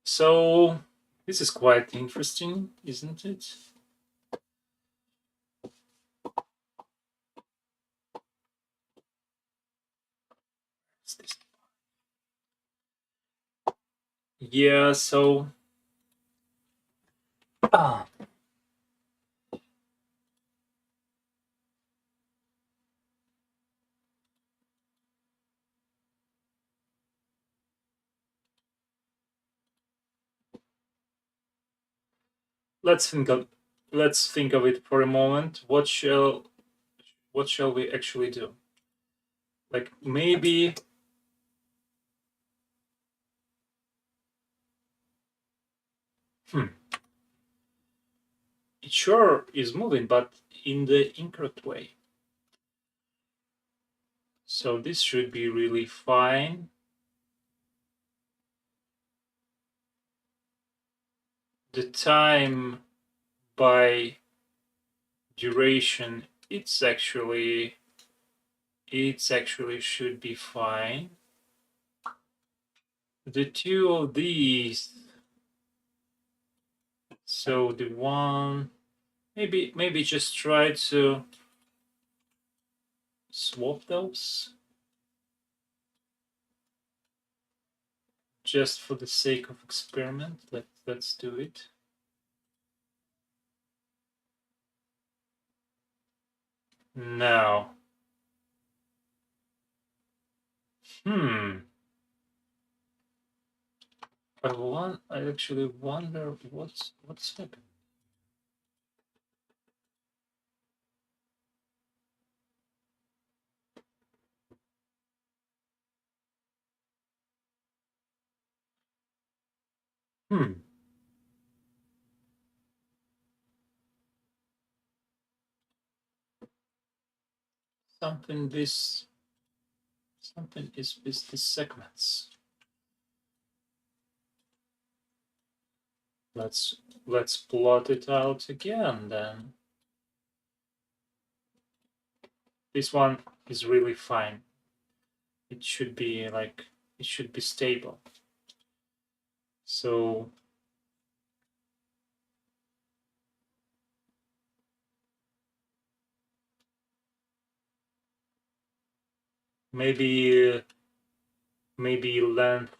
So this is quite interesting, isn't it? Yeah, so ah, let's think of it for a moment. What shall we actually do? Like maybe it sure is moving, but in the incorrect way. So this should be really fine. The time by duration, it's actually should be fine. The two of these, so the one, maybe just try to swap those just for the sake of experiment. Let's do it. Now, I actually wonder what's happening. Something is with the segments. Let's plot it out again then. This one is really fine. It should be stable. So maybe length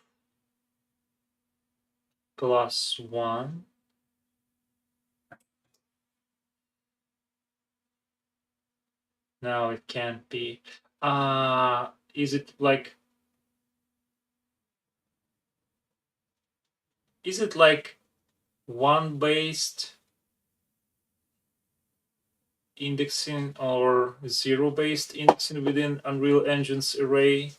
plus 1. Now it can't be. Is it like one based indexing or zero based indexing within Unreal Engine's array?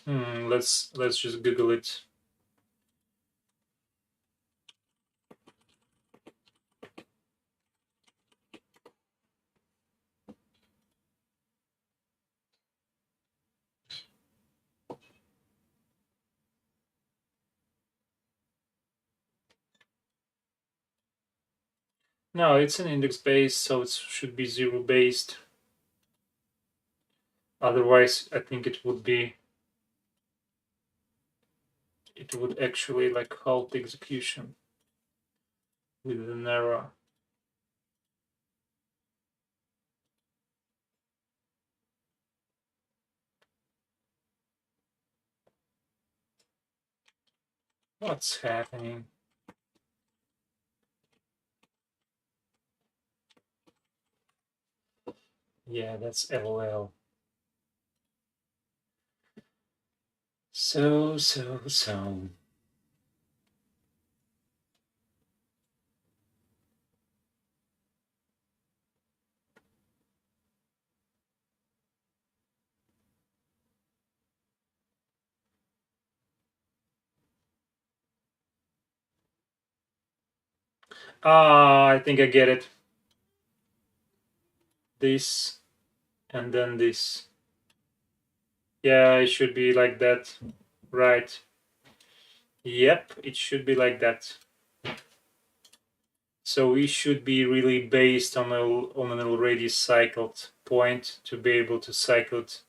Let's just Google it. No, it's an index based, so it should be zero based. Otherwise, I think it would actually like halt the execution with an error. What's happening? Yeah, that's LOL. So. I think I get it. This and then this. Yeah, it should be like that. Right. Yep, it should be like that. So we should be really based on an already cycled point to be able to cycle it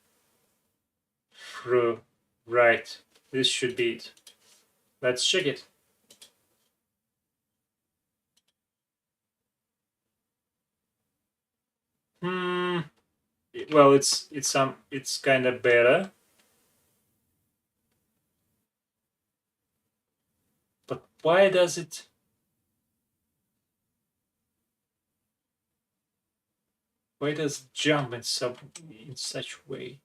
through. Right. This should be it. Let's check it. Well, it's kind of better. But why does it jump in such a way?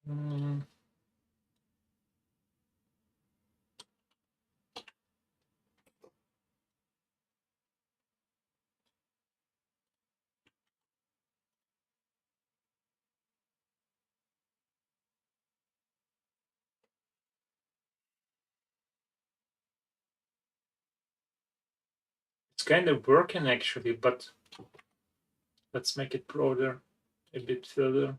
Mm. It's kind of working actually, but let's make it broader a bit further.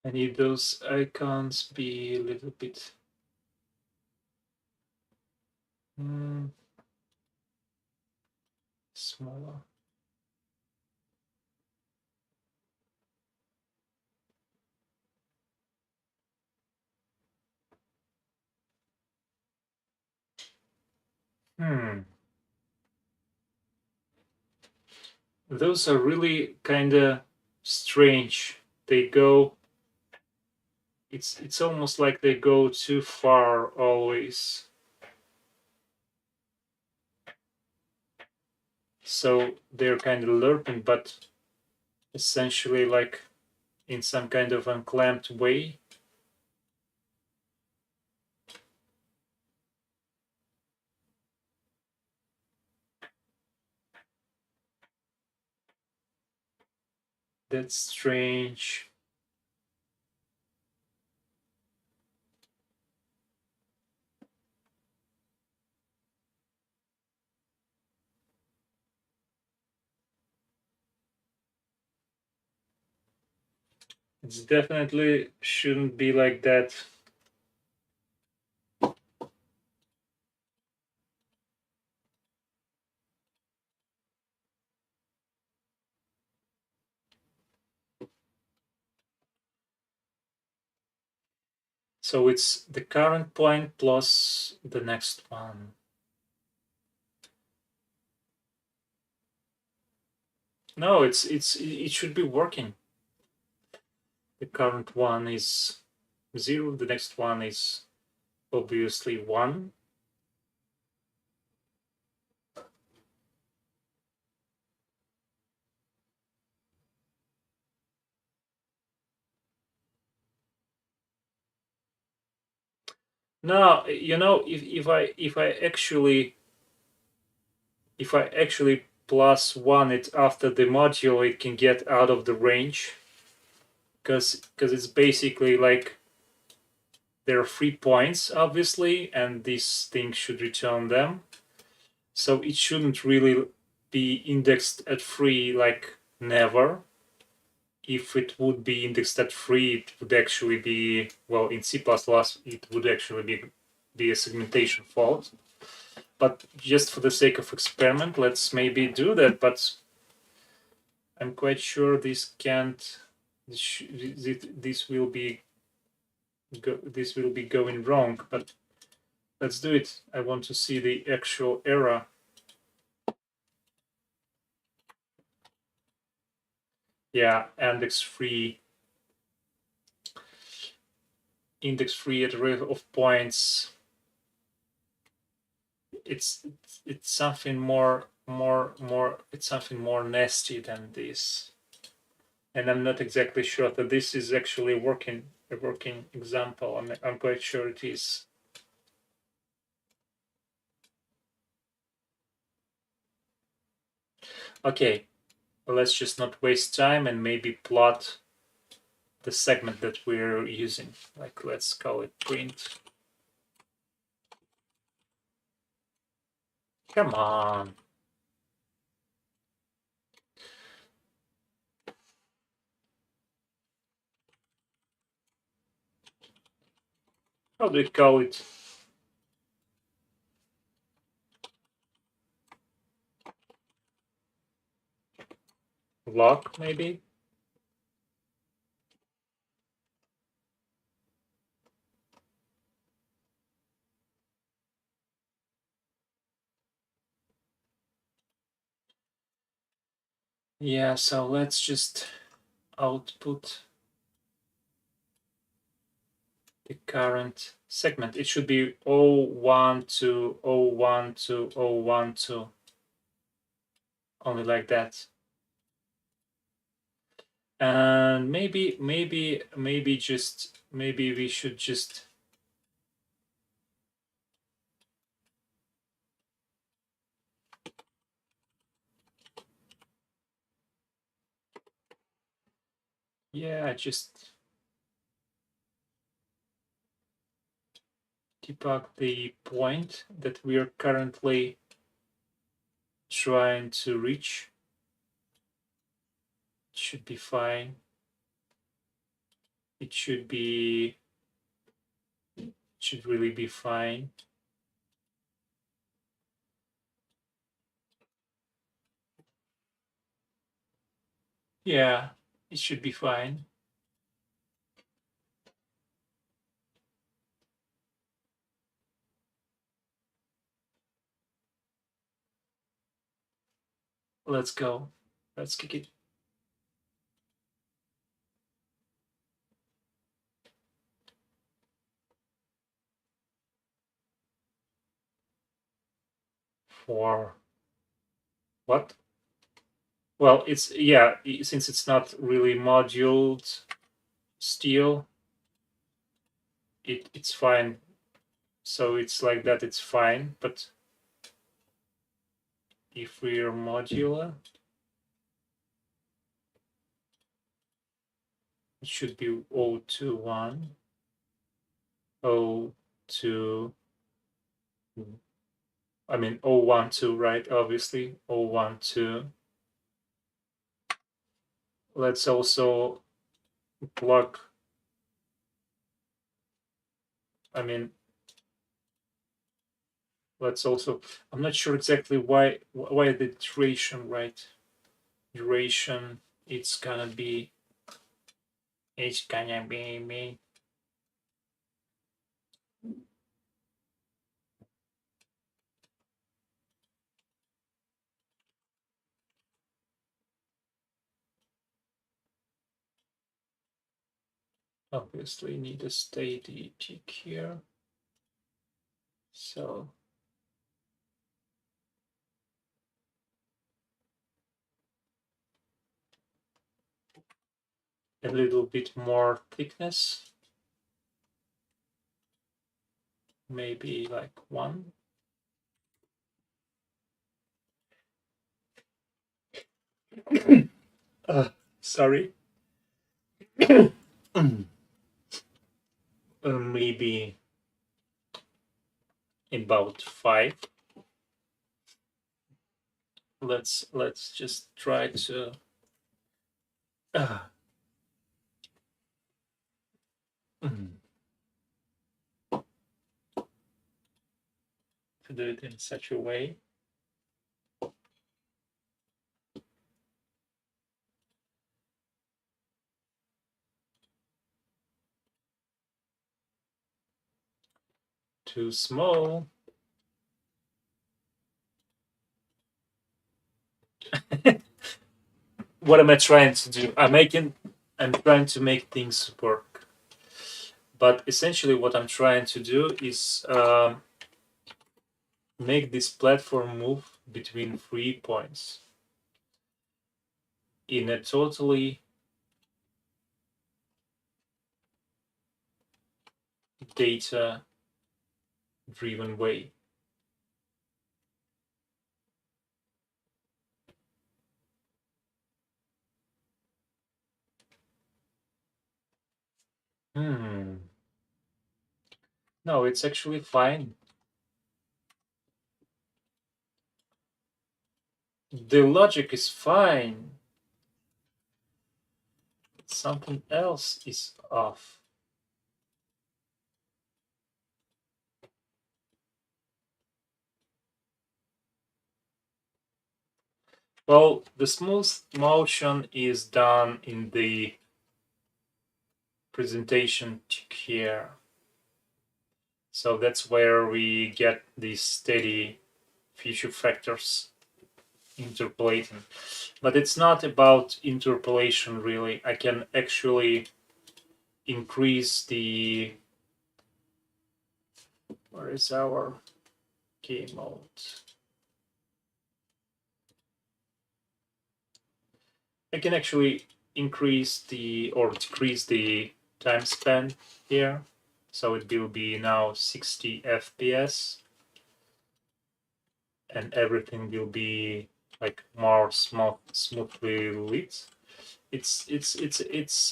I need those icons be a little bit smaller. Those are really kind of strange. They go. It's almost like they go too far always. So they're kind of lerping, but essentially like in some kind of unclamped way. That's strange. It's definitely shouldn't be like that. So it's the current point plus the next one. No, it should be working. The current one is 0. The next one is obviously 1. No, you know, if I actually plus 1 it after the module, it can get out of the range because it's basically like there are 3 points obviously, and this thing should return them. So it shouldn't really be indexed at 3 like never. If it would be indexed at 3, it would actually be, well, in C++, it would actually be a segmentation fault. But just for the sake of experiment, let's maybe do that. But I'm quite sure this can't. This will be going wrong. But let's do it. I want to see the actual error. Yeah, index free at rate of points. It's something more it's something more nasty than this, and I'm not exactly sure that this is actually a working example. I'm quite sure it is. Okay, let's just not waste time and maybe plot the segment that we're using. Like, let's call it print. Come on. How do we call it? lock maybe. Yeah, so let's just output the current segment. It should be 012, 012, 012. Only like that. And maybe we should just just debug the point that we are currently trying to reach. It should be fine. It should really be fine. Yeah, it should be fine. Let's go. Let's kick it. For what? Well, it's since it's not really moduled still, it's fine. So it's like that, it's fine. But if we are modular, it should be 021, 02. I mean 012, right? Obviously 012. Let's also plug. I mean, let's also. I'm not sure exactly why the duration, right? Duration. It's gonna be. It's gonna be me. Obviously, need a steady tick here. So a little bit more thickness, maybe like 1. Sorry. Maybe about 5. Let's just try to to do it in such a way. Too small. What am I trying to do? I'm trying to make things work. But essentially what I'm trying to do is make this platform move between 3 points in a totally data driven way. No, it's actually fine. The logic is fine. Something else is off. Well, the smooth motion is done in the presentation tick here. So that's where we get these steady feature factors interpolating. But it's not about interpolation really. I can actually increase the, where is our game mode? I can actually increase the or decrease the time span here. So it will be now 60 FPS and everything will be like more smoothly lit. It's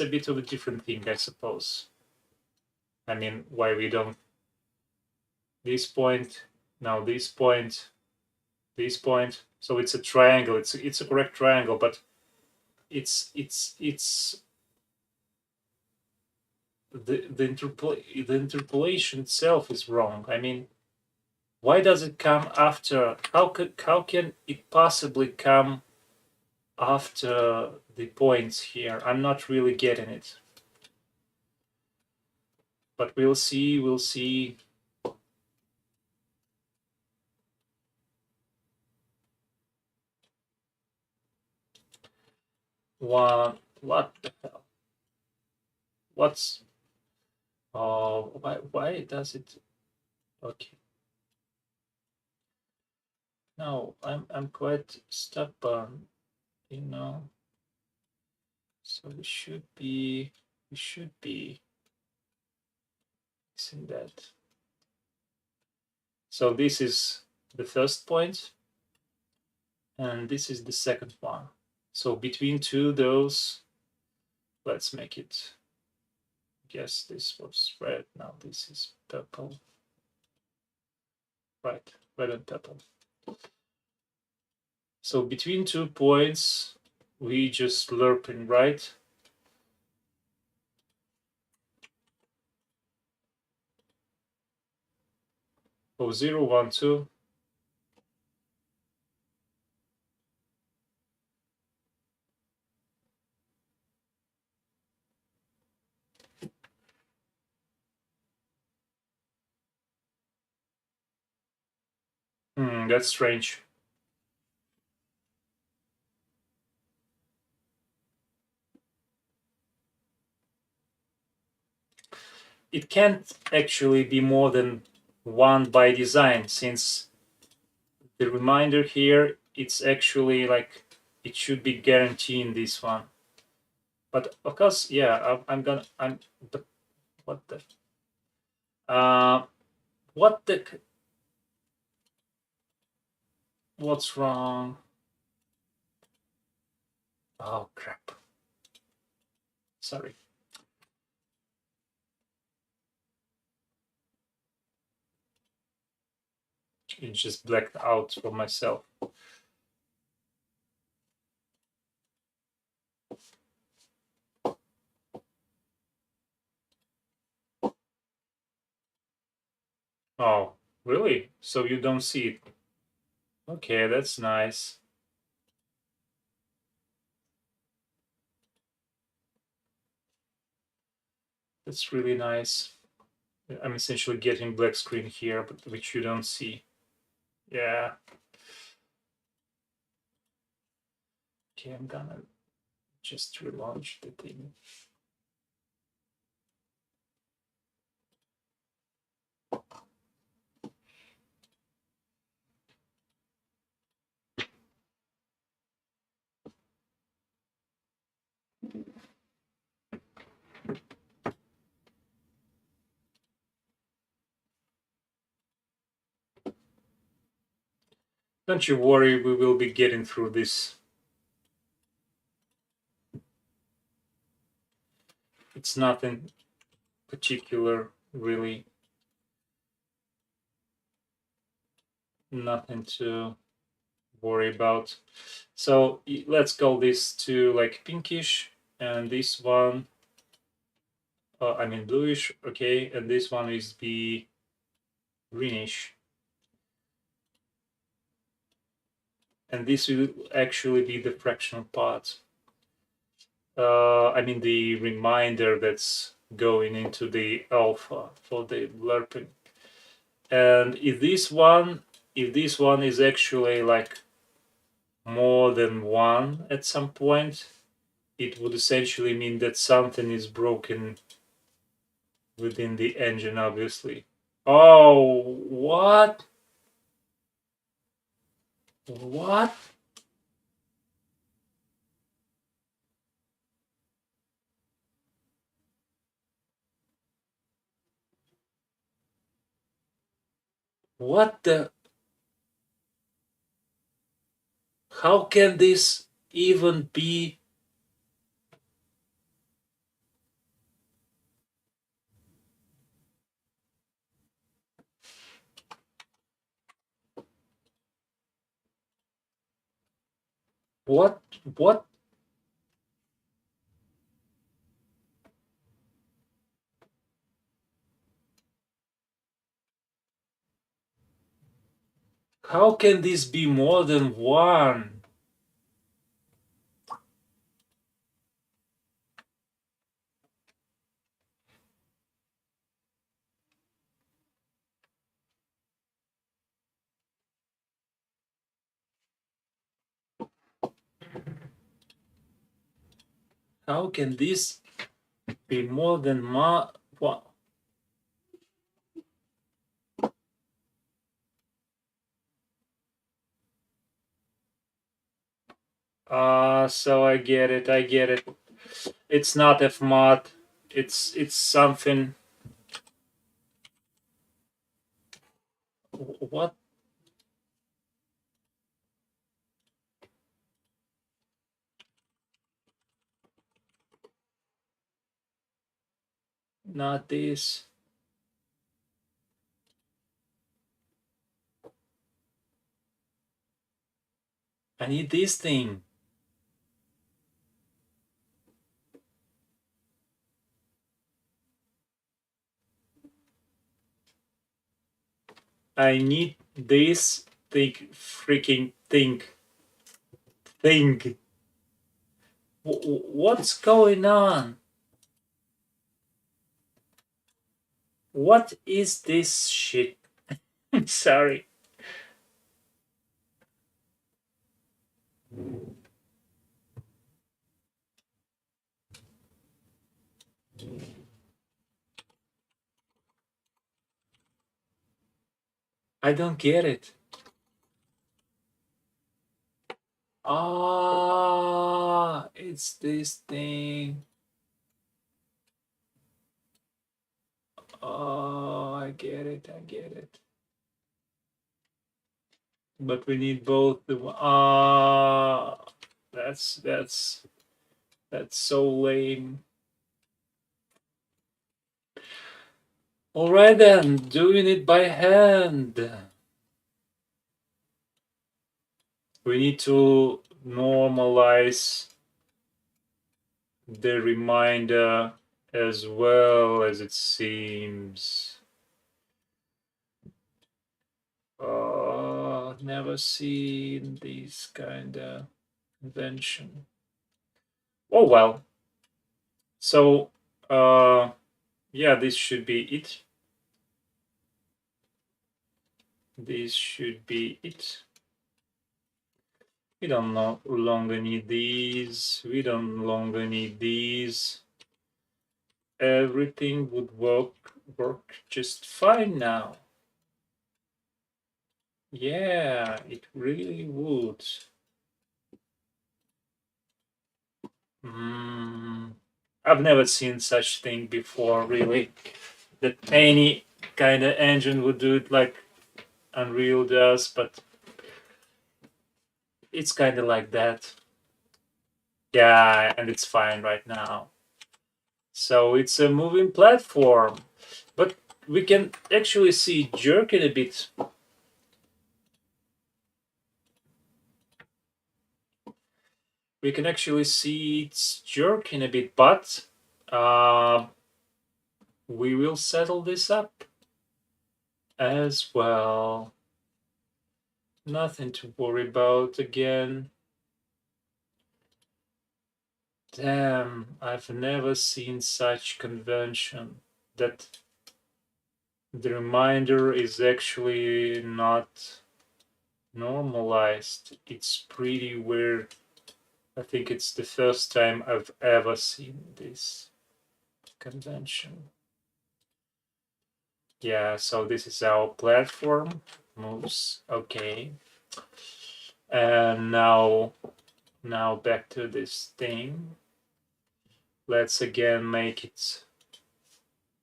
a bit of a different thing, I suppose. I mean, why we don't this point, now this point, this point. So it's a triangle. It's a correct triangle, but it's the interpolation itself is wrong. I mean, why does it come after? How can it possibly come after the points here? I'm not really getting it. But we'll see. We'll see. What the hell? What's why does it? Okay. No, I'm quite stubborn, you know. So we should be missing that. So this is the first point, and this is the second one. So between two those, let's make it. Guess this was red. Now this is purple. Right, red and purple. So between 2 points, we just lerping, right? Oh, 0, 1, 2. That's strange. It can't actually be more than 1 by design, since the reminder here, it's actually like it should be guaranteeing this one. But of course, yeah, but what the, what the, what's wrong? Oh crap! Sorry. It just blacked out for myself. Oh, really? So you don't see it? Okay, that's nice. That's really nice. I'm essentially getting black screen here, but which you don't see. Yeah. Okay, I'm gonna just relaunch the thing. Don't you worry, we will be getting through this. It's nothing particular, really. Nothing to worry about. So let's call this to like pinkish, and this one, I mean bluish, okay, and this one is the greenish. and this will actually be the fractional part. I mean the reminder that's going into the alpha for the lerping. And if this one is actually like more than one at some point, it would essentially mean that something is broken within the engine, obviously. Oh, what? What? What the? How can this even be? What? What? How can this be more than one? How can this be more than what? So I get it. I get it. It's not F mod. It's something. What? Not this. I need this thing. I need this thing. Freaking thing. Thing. What's going on? What is this shit? Sorry. I don't get it. Ah, it's this thing. Oh, I get it. I get it. But we need both the that's so lame. All right then, doing it by hand. We need to normalize the reminder as well, as it seems. Never seen this kind of invention. Oh well. So, yeah, this should be it. This should be it. We don't no longer need these. We don't longer need these. Everything would work just fine now. Yeah, it really would. I've never seen such thing before, really. That any kind of engine would do it like Unreal does, but it's kind of like that. Yeah, and it's fine right now. So it's a moving platform, but we can actually see jerking a bit. We can actually see it's jerking a bit, but uh, we will settle this up as well. Nothing to worry about again. Damn, I've never seen such convention that the reminder is actually not normalized. It's pretty weird. I think it's the first time I've ever seen this convention. Yeah, so this is our platform. Moves. Okay. And now back to this thing. Let's again make it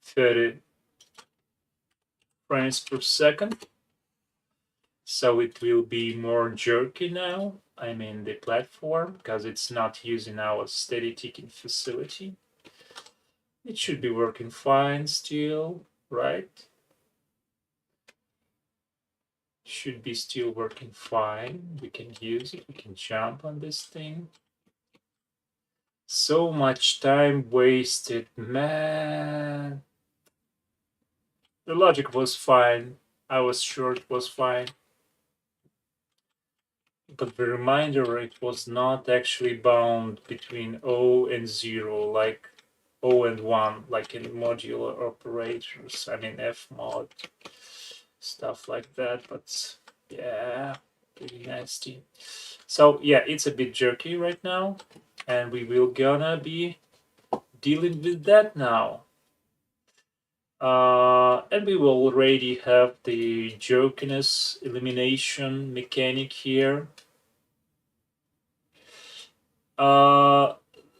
30 frames per second. So it will be more jerky now. I mean the platform, because it's not using our steady ticking facility. It should be working fine still, right? Should be still working fine. We can use it, we can jump on this thing. So much time wasted, man. The logic was fine. I was sure it was fine. But the reminder, it was not actually bound between O and 0, like O and 1, like in modular operators. I mean, Fmod, stuff like that. But yeah, pretty nasty. So yeah, it's a bit jerky right now, and we will gonna be dealing with that now. And we will already have the jerkiness elimination mechanic here. Uh,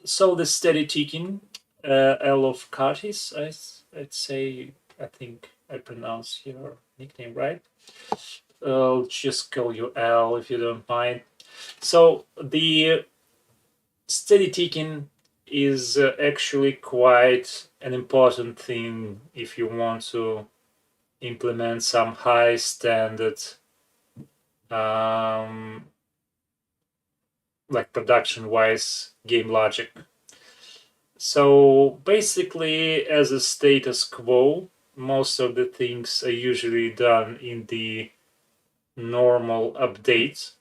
so the steady ticking, L of Curtis, I'd say, I think I pronounce your nickname right. I'll just call you L if you don't mind. So the steady ticking is actually quite an important thing if you want to implement some high standard um, like production wise game logic. So basically, as a status quo, most of the things are usually done in the normal update.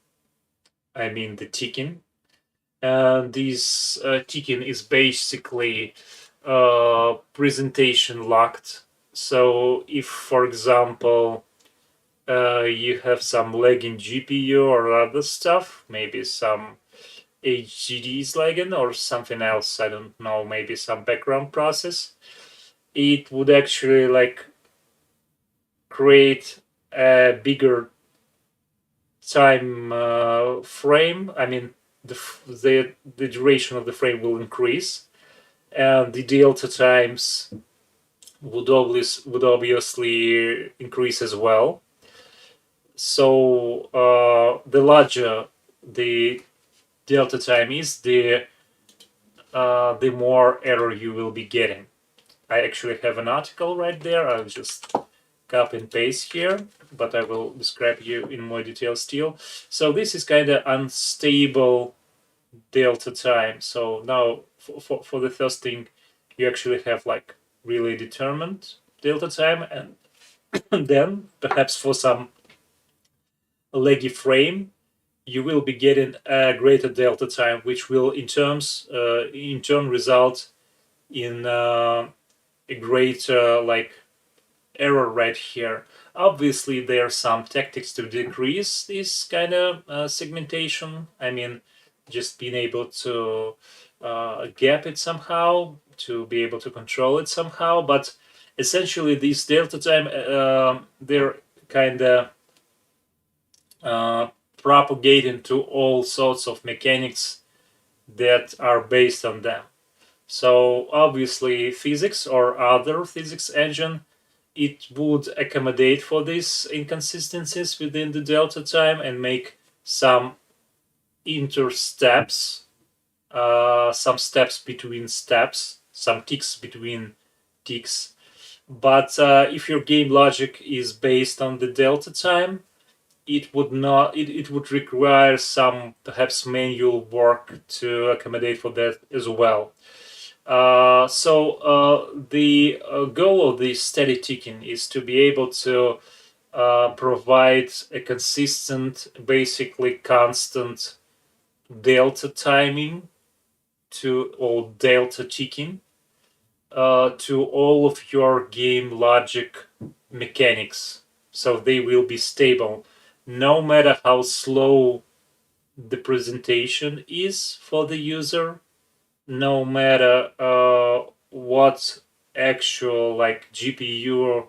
I mean, the ticking. And this ticking is basically presentation locked. So if, for example, you have some lagging GPU or other stuff, maybe some HGDs lagging or something else, I don't know, maybe some background process, it would actually like create a bigger time frame. I mean, the duration of the frame will increase, and the delta times would obviously increase as well. So the larger the delta time is, the more error you will be getting. I actually have an article right there. I'll just copy and paste here, but I will describe you in more detail still. So this is kind of unstable delta time. So now for the first thing, you actually have like really determined delta time, and then perhaps for some laggy frame, you will be getting a greater delta time, which will in turn result in a greater like error rate here. Obviously, there are some tactics to decrease this kind of segmentation. I mean, just being able to gap it somehow, to be able to control it somehow. But essentially, these delta time, they're kind of uh, propagating to all sorts of mechanics that are based on them. So obviously, physics or other physics engine, it would accommodate for these inconsistencies within the delta time and make some intersteps, some steps between steps, some ticks between ticks. But if your game logic is based on the delta time, it would not. It would require some perhaps manual work to accommodate for that as well. So the goal of the steady ticking is to be able to provides a consistent, basically constant delta timing to or delta ticking to all of your game logic mechanics. So they will be stable no matter how slow the presentation is for the user, no matter what actual like GPU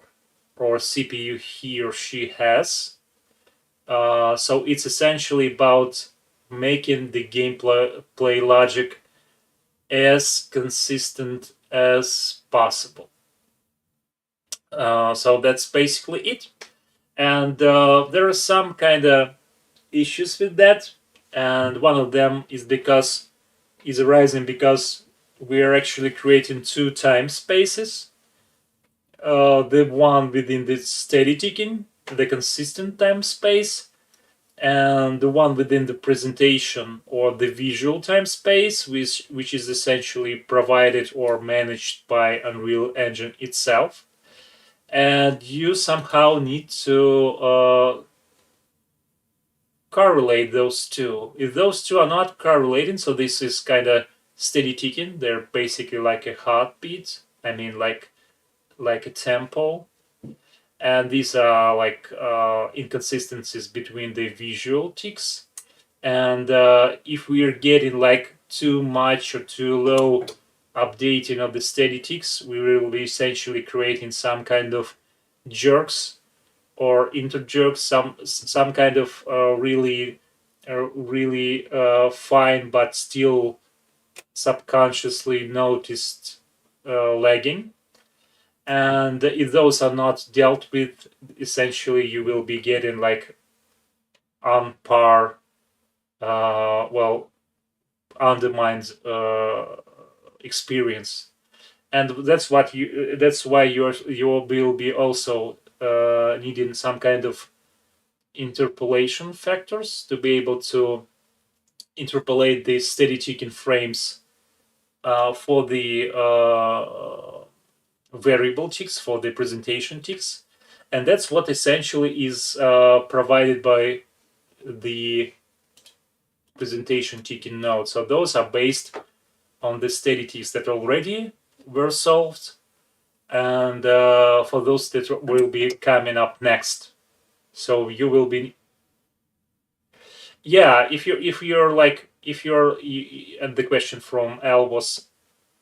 or CPU he or she has. So it's essentially about making the gameplay logic as consistent as possible. So that's basically it. And there are some kind of issues with that, and one of them is arising because we are actually creating two time spaces. The one within the steady ticking, the consistent time space, and the one within the presentation or the visual time space, which is essentially provided or managed by Unreal Engine itself. And you somehow need to correlate those two. If those two are not correlating, so this is kind of steady ticking, they're basically like a heartbeat. I mean, like a tempo. And these are like inconsistencies between the visual ticks. And if we are getting like too much or too low updating of the steady ticks, we will be essentially creating some kind of jerks or interjerks, some kind of really fine but still subconsciously noticed lagging. And if those are not dealt with, essentially you will be getting like on par, well, undermines experience, and that's why you will be also needing some kind of interpolation factors to be able to interpolate the steady ticking frames for the variable ticks, for the presentation ticks, and that's what essentially is provided by the presentation ticking node. So those are based on the steady ticks that already were solved, and for those that will be coming up next. So you will be, yeah. And the question from Al was,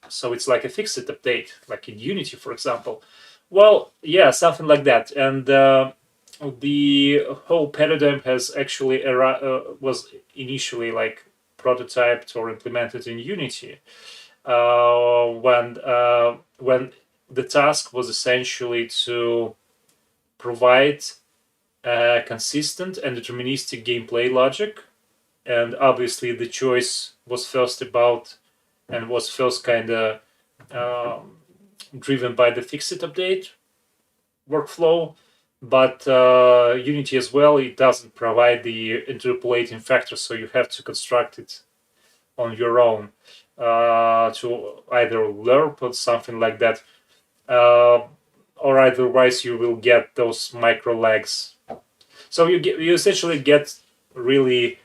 so it's like a fixed update, like in Unity, for example. Well, yeah, something like that. And the whole paradigm has actually was initially like prototyped or implemented in Unity when the task was essentially to provide consistent and deterministic gameplay logic, and obviously the choice was first about and was first kind of driven by the fixed update workflow, but Unity as well, it doesn't provide the interpolating factor, so you have to construct it on your own to either lerp or something like that, or otherwise you will get those micro lags. So you essentially get really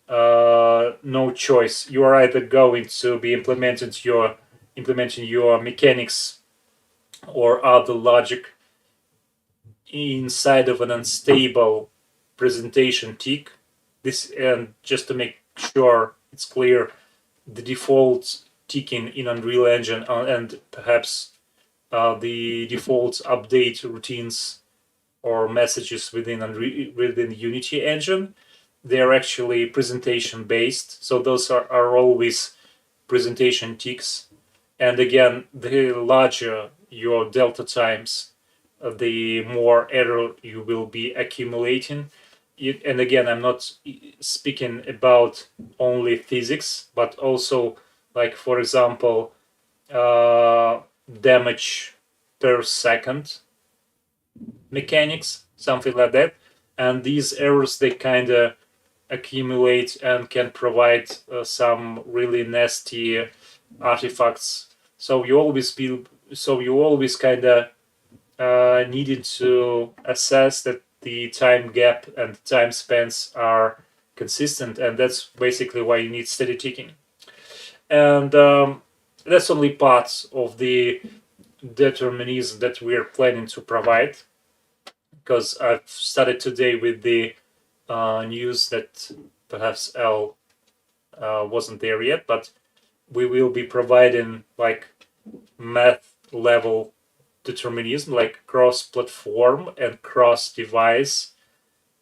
no choice. You are either going to be implementing your mechanics or other logic inside of an unstable presentation tick. This, and just to make sure it's clear, the default ticking in Unreal Engine and perhaps the default update routines or messages within Unity Engine, they're actually presentation based. So those are always presentation ticks. And again, the larger your delta times, the more error you will be accumulating. And again, I'm not speaking about only physics, but also, like, for example, damage per second mechanics, something like that. And these errors, they kind of accumulate and can provide some really nasty artifacts. So you always kind of needed to assess that the time gap and time spans are consistent, and that's basically why you need steady ticking. And that's only part of the determinism that we are planning to provide, because I've started today with the news that perhaps L wasn't there yet, but we will be providing like math level determinism, like cross-platform and cross-device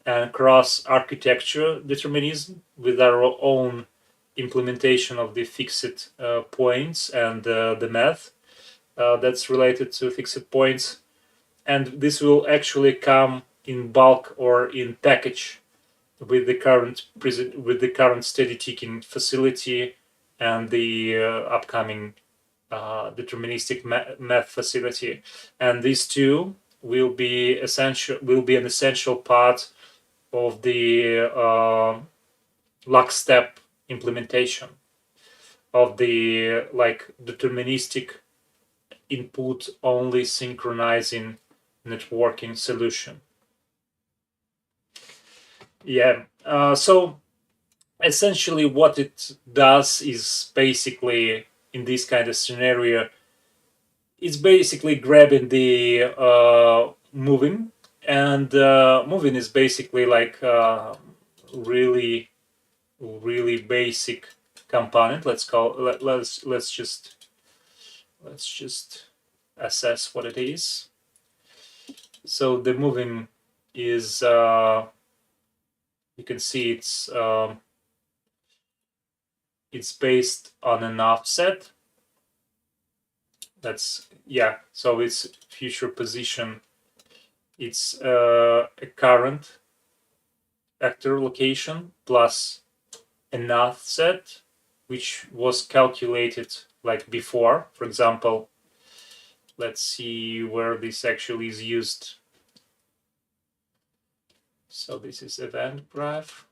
and cross-architecture determinism with our own implementation of the fixed points and the math that's related to fixed points. And this will actually come in bulk or in package with the current steady ticking facility and the upcoming deterministic math facility, and these two will be an essential part of the lockstep implementation of the like deterministic input only synchronizing networking solution. Yeah. So essentially what it does is basically, in this kind of scenario, it's basically grabbing the moving, and moving is basically like really really basic component. Let's just assess what it is. So the moving is you can see it's based on an offset. That's, yeah, so it's future position. It's a current vector location plus an offset, which was calculated like before. For example, let's see where this actually is used. So this is event graph.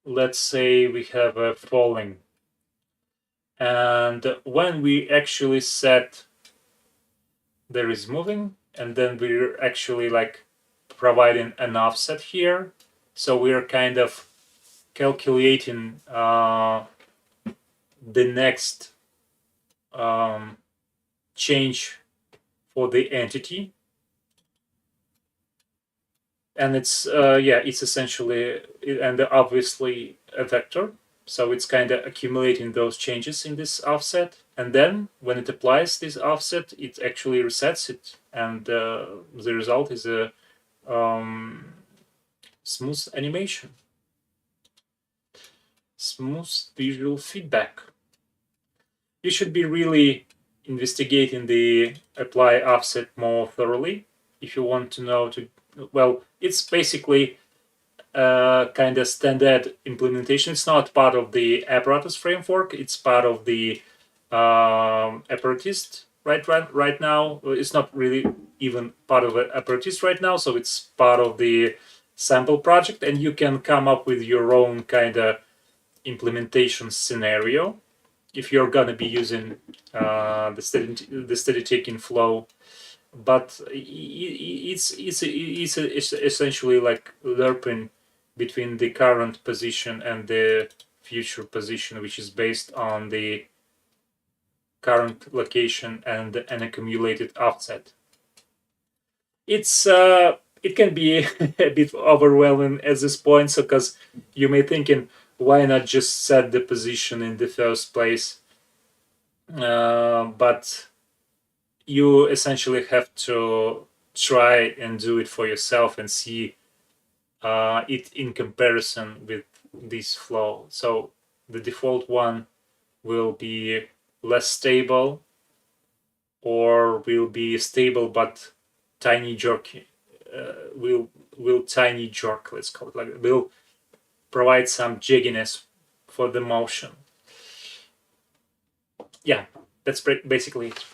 Let's say we have a falling, and when we actually set there is moving, and then we're actually like providing an offset here, so we're kind of calculating the next change for the entity, and it's it's essentially, and obviously a vector, so it's kind of accumulating those changes in this offset, and then when it applies this offset, it actually resets it, and the result is a smooth animation, smooth visual feedback. You should be really investigating the apply offset more thoroughly if you want to know to, well, it's basically kind of standard implementation. It's not part of the Apparatus framework. It's part of the Apparatus right now. It's not really even part of Apparatus right now, so it's part of the sample project, and you can come up with your own kind of implementation scenario if you're gonna be using the steady taking flow. But it's essentially like lerping between the current position and the future position, which is based on the current location and an accumulated offset. It's it can be a bit overwhelming at this point, so because you may thinking, why not just set the position in the first place? But you essentially have to try and do it for yourself and see it in comparison with this flow. So the default one will be less stable, or will be stable but tiny jerky. Will tiny jerk, let's call it like that. Will provide some jigginess for the motion. Yeah, that's basically it.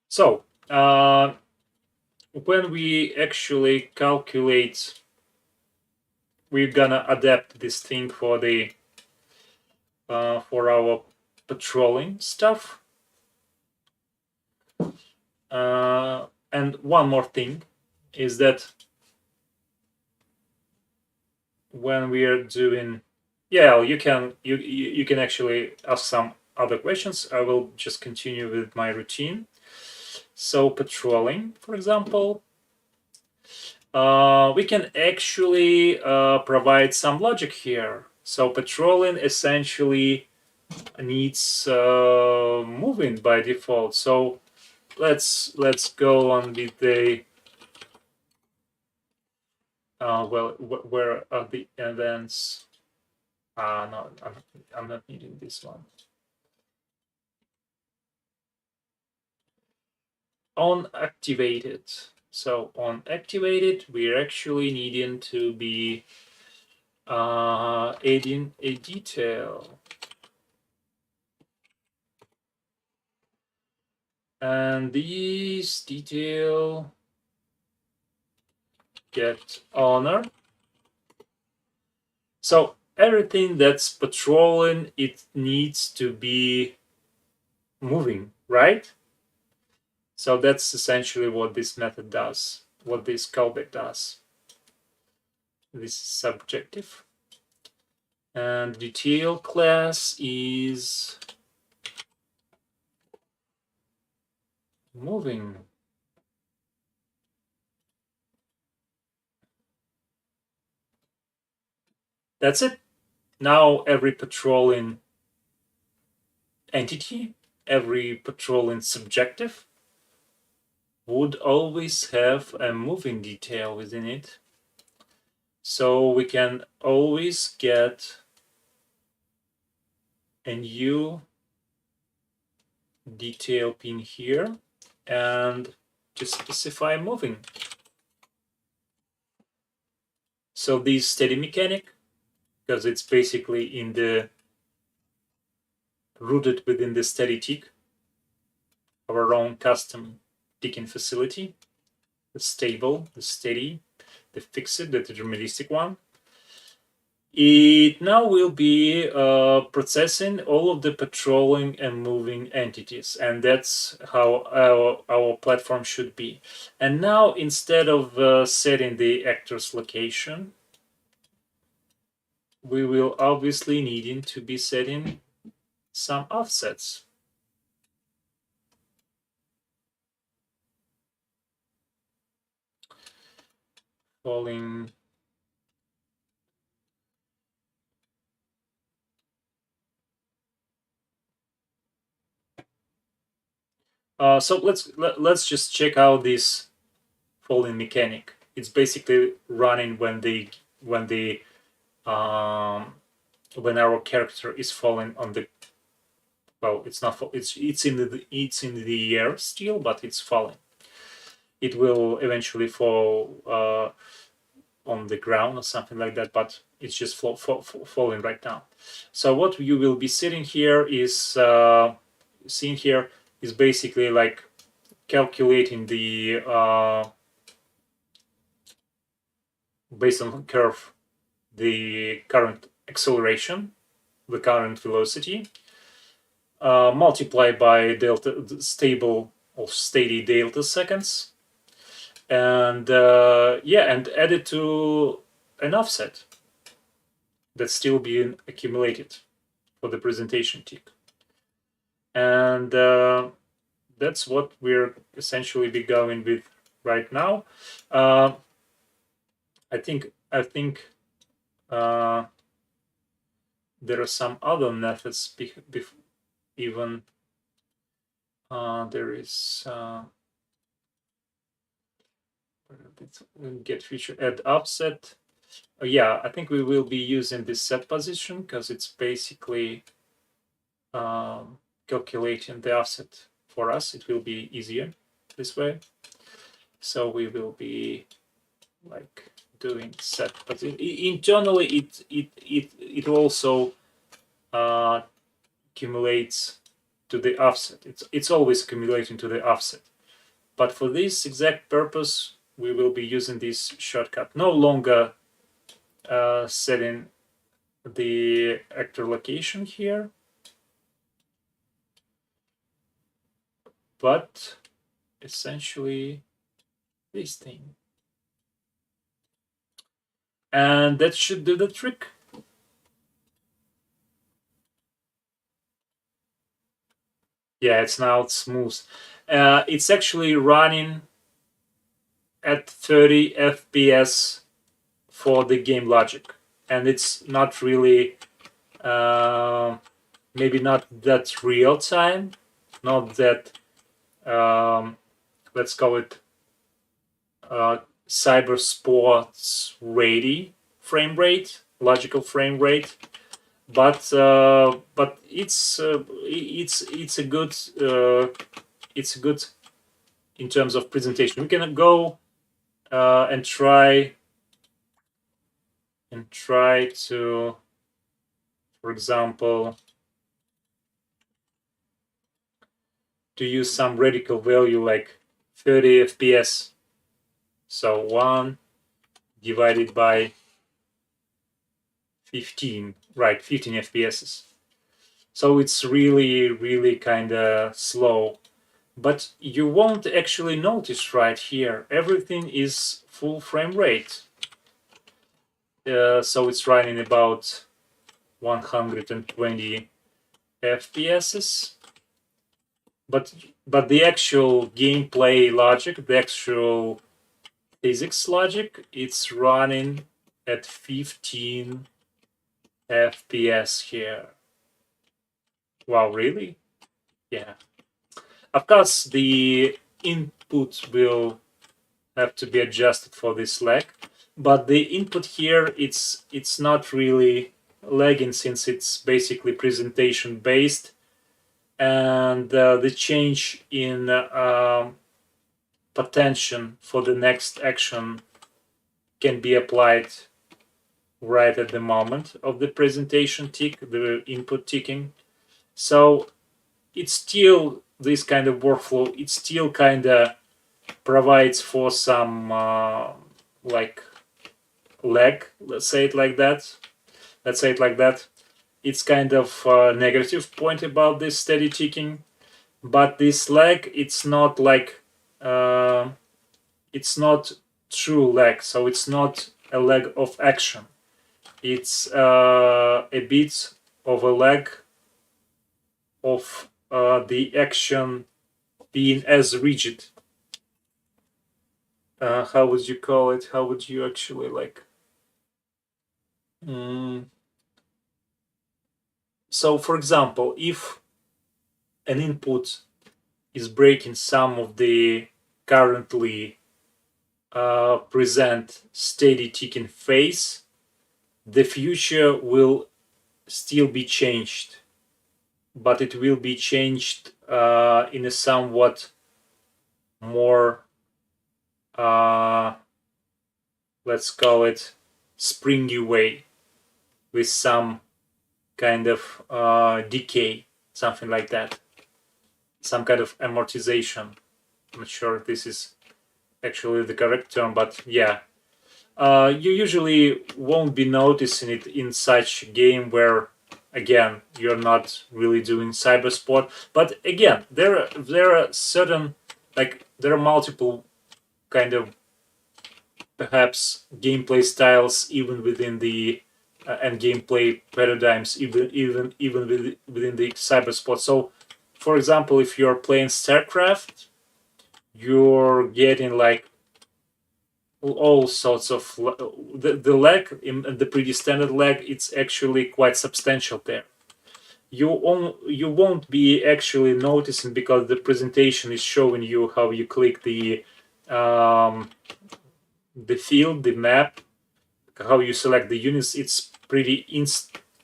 So when we actually calculate, we're gonna adapt this thing for the for our patrolling stuff. And one more thing is that when we are doing, yeah, you can actually ask some other questions. I will just continue with my routine. So patrolling, for example, we can actually provide some logic here. So patrolling essentially needs moving by default. So let's go on with the well, where are the events? No, I'm not needing this one. On activated. So on activated, we're actually needing to be adding a detail. And this detail get owner. So everything that's patrolling, it needs to be moving, right? So that's essentially what this method does, what this callback does. This is subjective. And detail class is moving. That's it. Now every patrolling entity, every patrolling subjective would always have a moving detail within it. So we can always get a new detail pin here and just specify moving. So this steady mechanic, because it's basically in the rooted within the steady tick, our own custom ticking facility, the stable, the steady, the fixed, the deterministic one. It now will be processing all of the patrolling and moving entities, and that's how our platform should be. And now, instead of setting the actor's location, we will obviously needing to be setting some offsets. Falling. So let's just check out this falling mechanic. It's basically running when when our character is falling on the, well, it's not fall, it's in the air still, but it's falling. It will eventually fall on the ground or something like that, but it's just falling right now. So what you will be seeing here is basically like calculating the based on curve, the current acceleration, the current velocity, multiplied by delta stable or steady delta seconds, and and add it to an offset that's still being accumulated for the presentation tick. And that's what we're essentially be going with right now. I think there are some other methods even there is get feature add offset. Yeah, I think we will be using this set position because it's basically calculating the offset for us. It will be easier this way. So we will be like doing set, but internally it also accumulates to the offset. It's always accumulating to the offset. But for this exact purpose, we will be using this shortcut. No longer setting the actor location here, but essentially this thing. And that should do the trick. Yeah, it's now smooth. It's actually running at 30 FPS for the game logic, and it's not really, maybe not that real time, not that, let's call it, cyber sports ready frame rate, logical frame rate, but it's a good, it's good in terms of presentation. We can go and try to, for example, to use some radical value like 30 FPS. So 1 divided by 15, right? 15 FPS. So it's really kind of slow, but you won't actually notice right here. Everything is full frame rate. So it's running about 120 FPS. But the actual gameplay logic, the actual physics logic, it's running at 15 FPS here. Wow, really? Yeah. Of course, the input will have to be adjusted for this lag, but the input here, it's not really lagging since it's basically presentation based, and the change in potential for the next action can be applied right at the moment of the presentation tick, the input ticking. So it's still this kind of workflow. It still kind of provides for some like lag. Let's say it like that. It's kind of a negative point about this steady ticking, but this lag, it's not like, it's not true lag. So it's not a lag of action. It's a bit of a lag of the action being as rigid. How would you call it? How would you actually like? So, for example, if an input is breaking some of the currently present steady ticking phase, the future will still be changed, but it will be changed in a somewhat more, let's call it, springy way, with some kind of decay, something like that, some kind of amortization. I'm not sure if this is actually the correct term, but yeah. You usually won't be noticing it in such a game where, again, you're not really doing cybersport. But again, there are certain, like, there are multiple kind of perhaps gameplay styles even within the and gameplay paradigms even within the cybersport. So, for example, if you're playing StarCraft, you're getting like all sorts of the lag in the pretty standard lag. It's actually quite substantial there. You won't be actually noticing because the presentation is showing you how you click the field, the map, how you select the units. It's pretty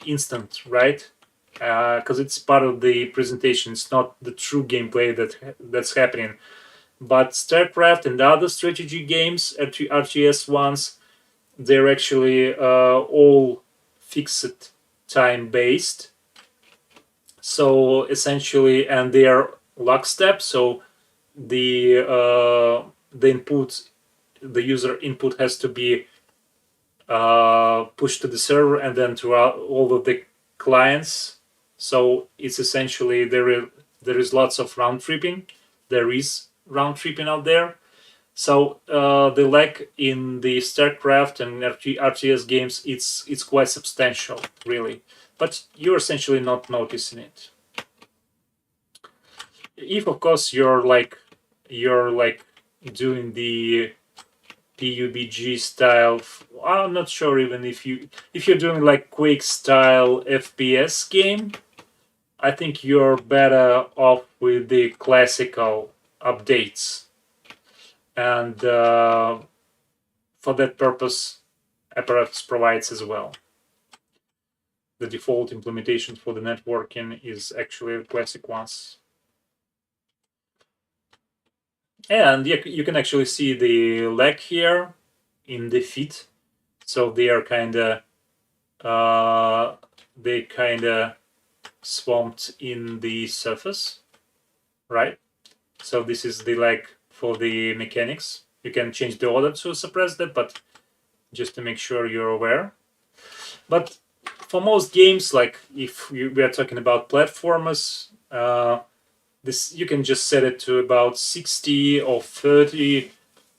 instant, right? Because it's part of the presentation. It's not the true gameplay that's happening. But StarCraft and other strategy games, RTS ones, they're actually all fixed time based. So essentially, and they are lockstep. So the input, the user input has to be pushed to the server and then to all of the clients. So it's essentially there is lots of round tripping. There is round tripping out there. So the lag in the StarCraft and RTS games, it's quite substantial, really. But you're essentially not noticing it. If of course you're like doing the PUBG style. I'm not sure even if you're doing like Quake style FPS game. I think you're better off with the classical updates, and for that purpose, Apparatus provides as well. The default implementation for the networking is actually the classic ones. And you can actually see the lag here in the feed. So they are kind of swamped in the surface, right? So this is the lag for the mechanics. You can change the order to suppress that, but just to make sure you're aware. But for most games, like if we are talking about platformers, this you can just set it to about 60 or 30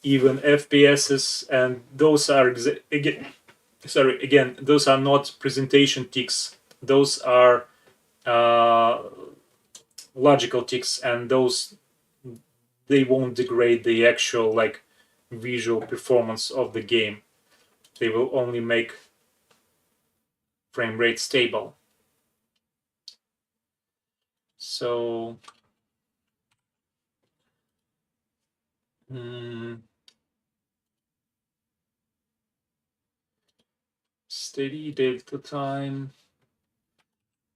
even FPSs, and those are again those are not presentation ticks. Those are logical ticks, and those they won't degrade the actual like visual performance of the game. They will only make frame rate stable. So steady delta time.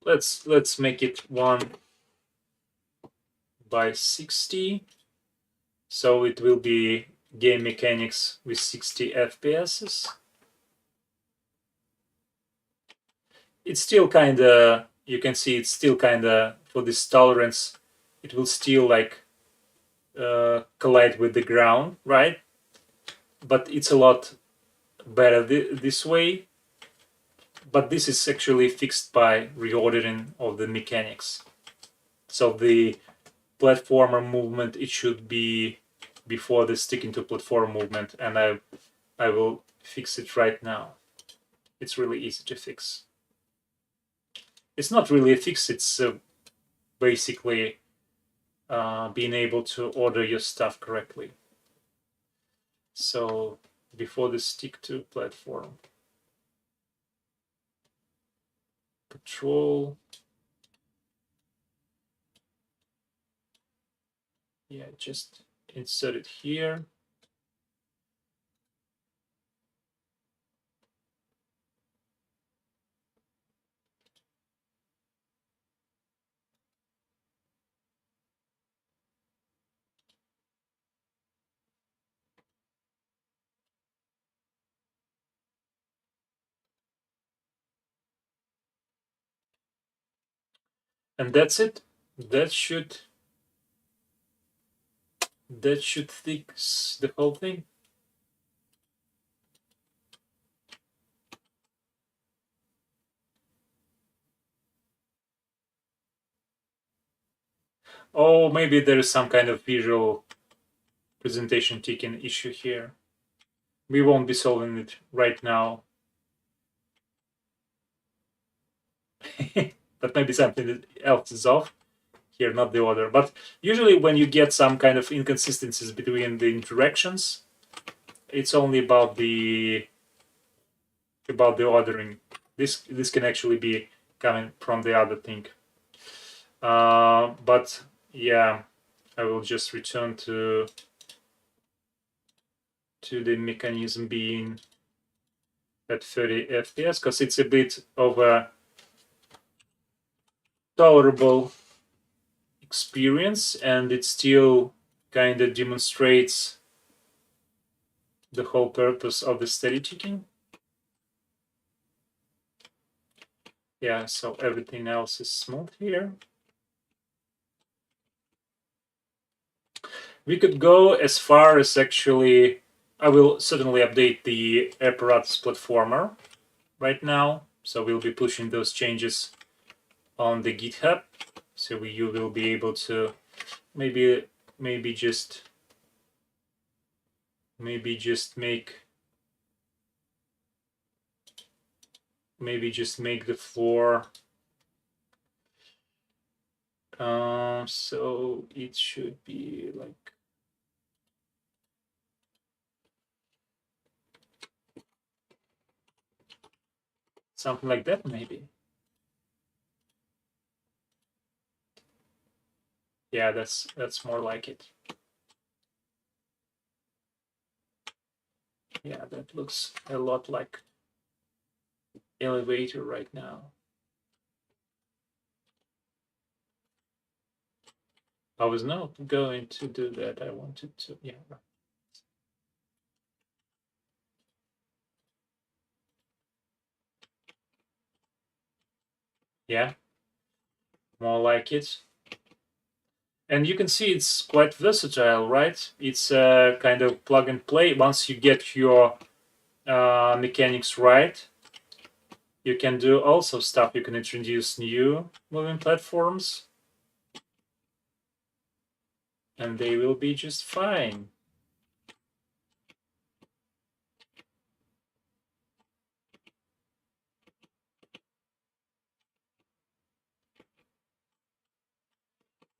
Let's make it 1/60. So it will be game mechanics with 60 FPSs. It's still kind of, you can see it's still kind of, for this tolerance, it will still like collide with the ground, right? But it's a lot better this way. But this is actually fixed by reordering of the mechanics. So the platformer movement, it should be before the stick into platform movement, and I will fix it right now. It's really easy to fix. It's not really a fix, it's basically being able to order your stuff correctly. So before the stick to platform, control, yeah, just insert it here. And that's it. That should fix the whole thing. Oh, maybe there is some kind of visual presentation ticking issue here. We won't be solving it right now. But maybe something else is off here, not the order. But usually when you get some kind of inconsistencies between the interactions, it's only about the ordering. This can actually be coming from the other thing. But yeah, I will just return to the mechanism being at 30 FPS because it's a bit of a tolerable experience, and it still kind of demonstrates the whole purpose of the steady ticking. Yeah, so everything else is smooth here. We could go as far as actually I will certainly update the Apparatus platformer right now. So we'll be pushing those changes on the GitHub. So you will be able to maybe just make the floor. So it should be like something like that, maybe. Yeah, that's more like it. Yeah, that looks a lot like elevator right now. I was not going to do that. I wanted to, yeah. Yeah, more like it. And you can see it's quite versatile, right? It's a kind of plug and play. Once you get your mechanics right, you can do also stuff. You can introduce new moving platforms, and they will be just fine.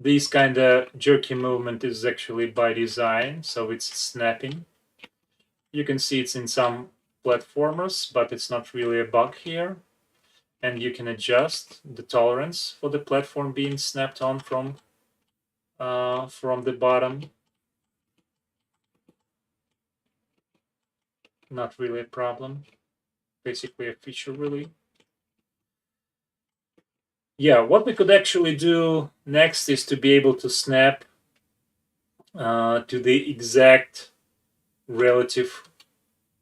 This kind of jerky movement is actually by design, so it's snapping. You can see it's in some platformers, but it's not really a bug here. And you can adjust the tolerance for the platform being snapped on from the bottom. Not really a problem. Basically a feature, really. Yeah, what we could actually do next is to be able to snap to the exact relative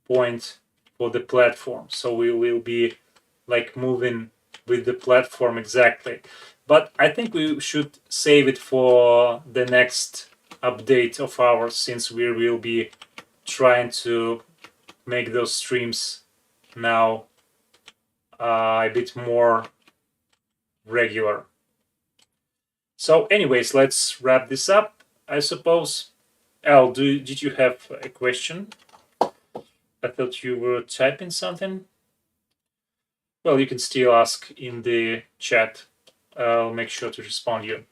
point for the platform. So we will be like moving with the platform exactly. But I think we should save it for the next update of ours, since we will be trying to make those streams now a bit more regular. So anyways, let's wrap this up, I suppose. Al, did you have a question? I thought you were typing something. Well, you can still ask in the chat. I'll make sure to respond to you.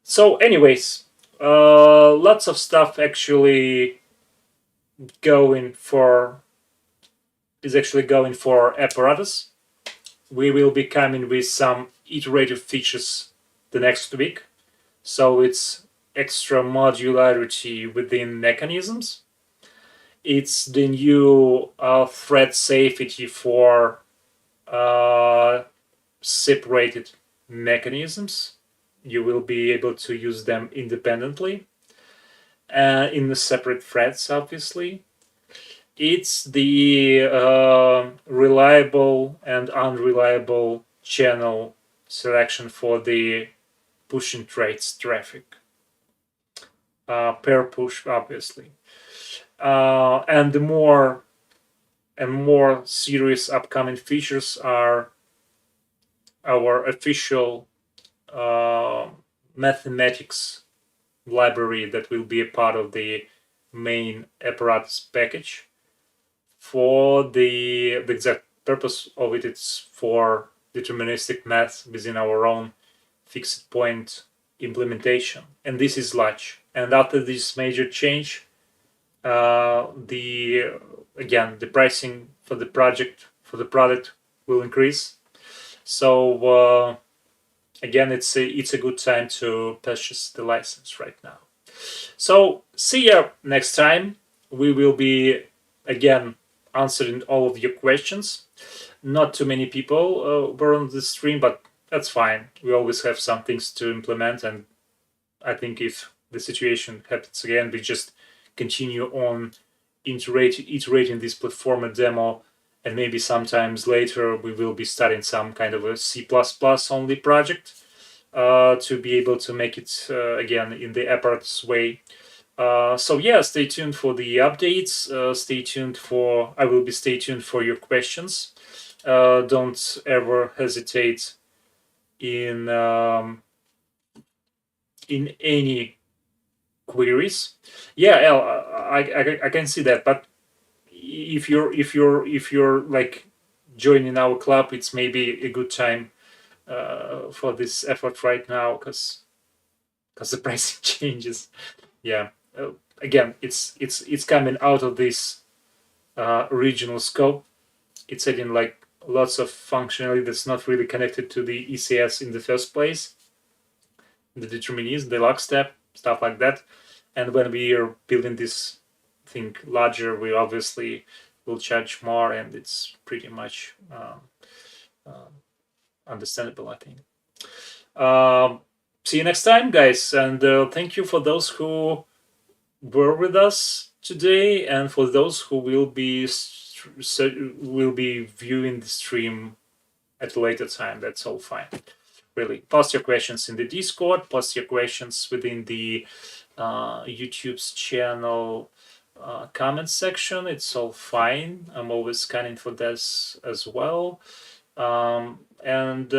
So anyways, lots of stuff actually going for Apparatus. We will be coming with some iterative features the next week. So it's extra modularity within mechanisms. It's the new thread safety for separated mechanisms. You will be able to use them independently in the separate threads, obviously. It's the reliable and unreliable channel selection for the pushing trades traffic. Per push, obviously. And the more and more serious upcoming features are our official mathematics library that will be a part of the main Apparatus package. For the exact purpose of it, it's for deterministic math within our own fixed point implementation, and this is large. And after this major change, the pricing for the product will increase. So again, it's a good time to purchase the license right now. So see you next time. We will be again answering all of your questions. Not too many people were on the stream, but that's fine. We always have some things to implement, and I think if the situation happens again, we just continue on iterating this platformer demo, and maybe sometimes later we will be starting some kind of a C++ only project to be able to make it again in the Apparatus way. So yeah, stay tuned for the updates. I will be stay tuned for your questions. Don't ever hesitate in any queries. Yeah, El, I can see that, but if you're like joining our club, it's maybe a good time for this effort right now, because the pricing changes. Yeah. Again, it's coming out of this regional scope. It's adding like lots of functionality that's not really connected to the ECS in the first place, the determinism, the lockstep, stuff like that. And when we are building this thing larger, we obviously will charge more, and it's pretty much understandable, I think. See you next time, guys, and thank you for those who were with us today, and for those who will be viewing the stream at a later time. That's all fine. Really, post your questions in the Discord. Post your questions within the YouTube's channel comment section. It's all fine. I'm always scanning for this as well. And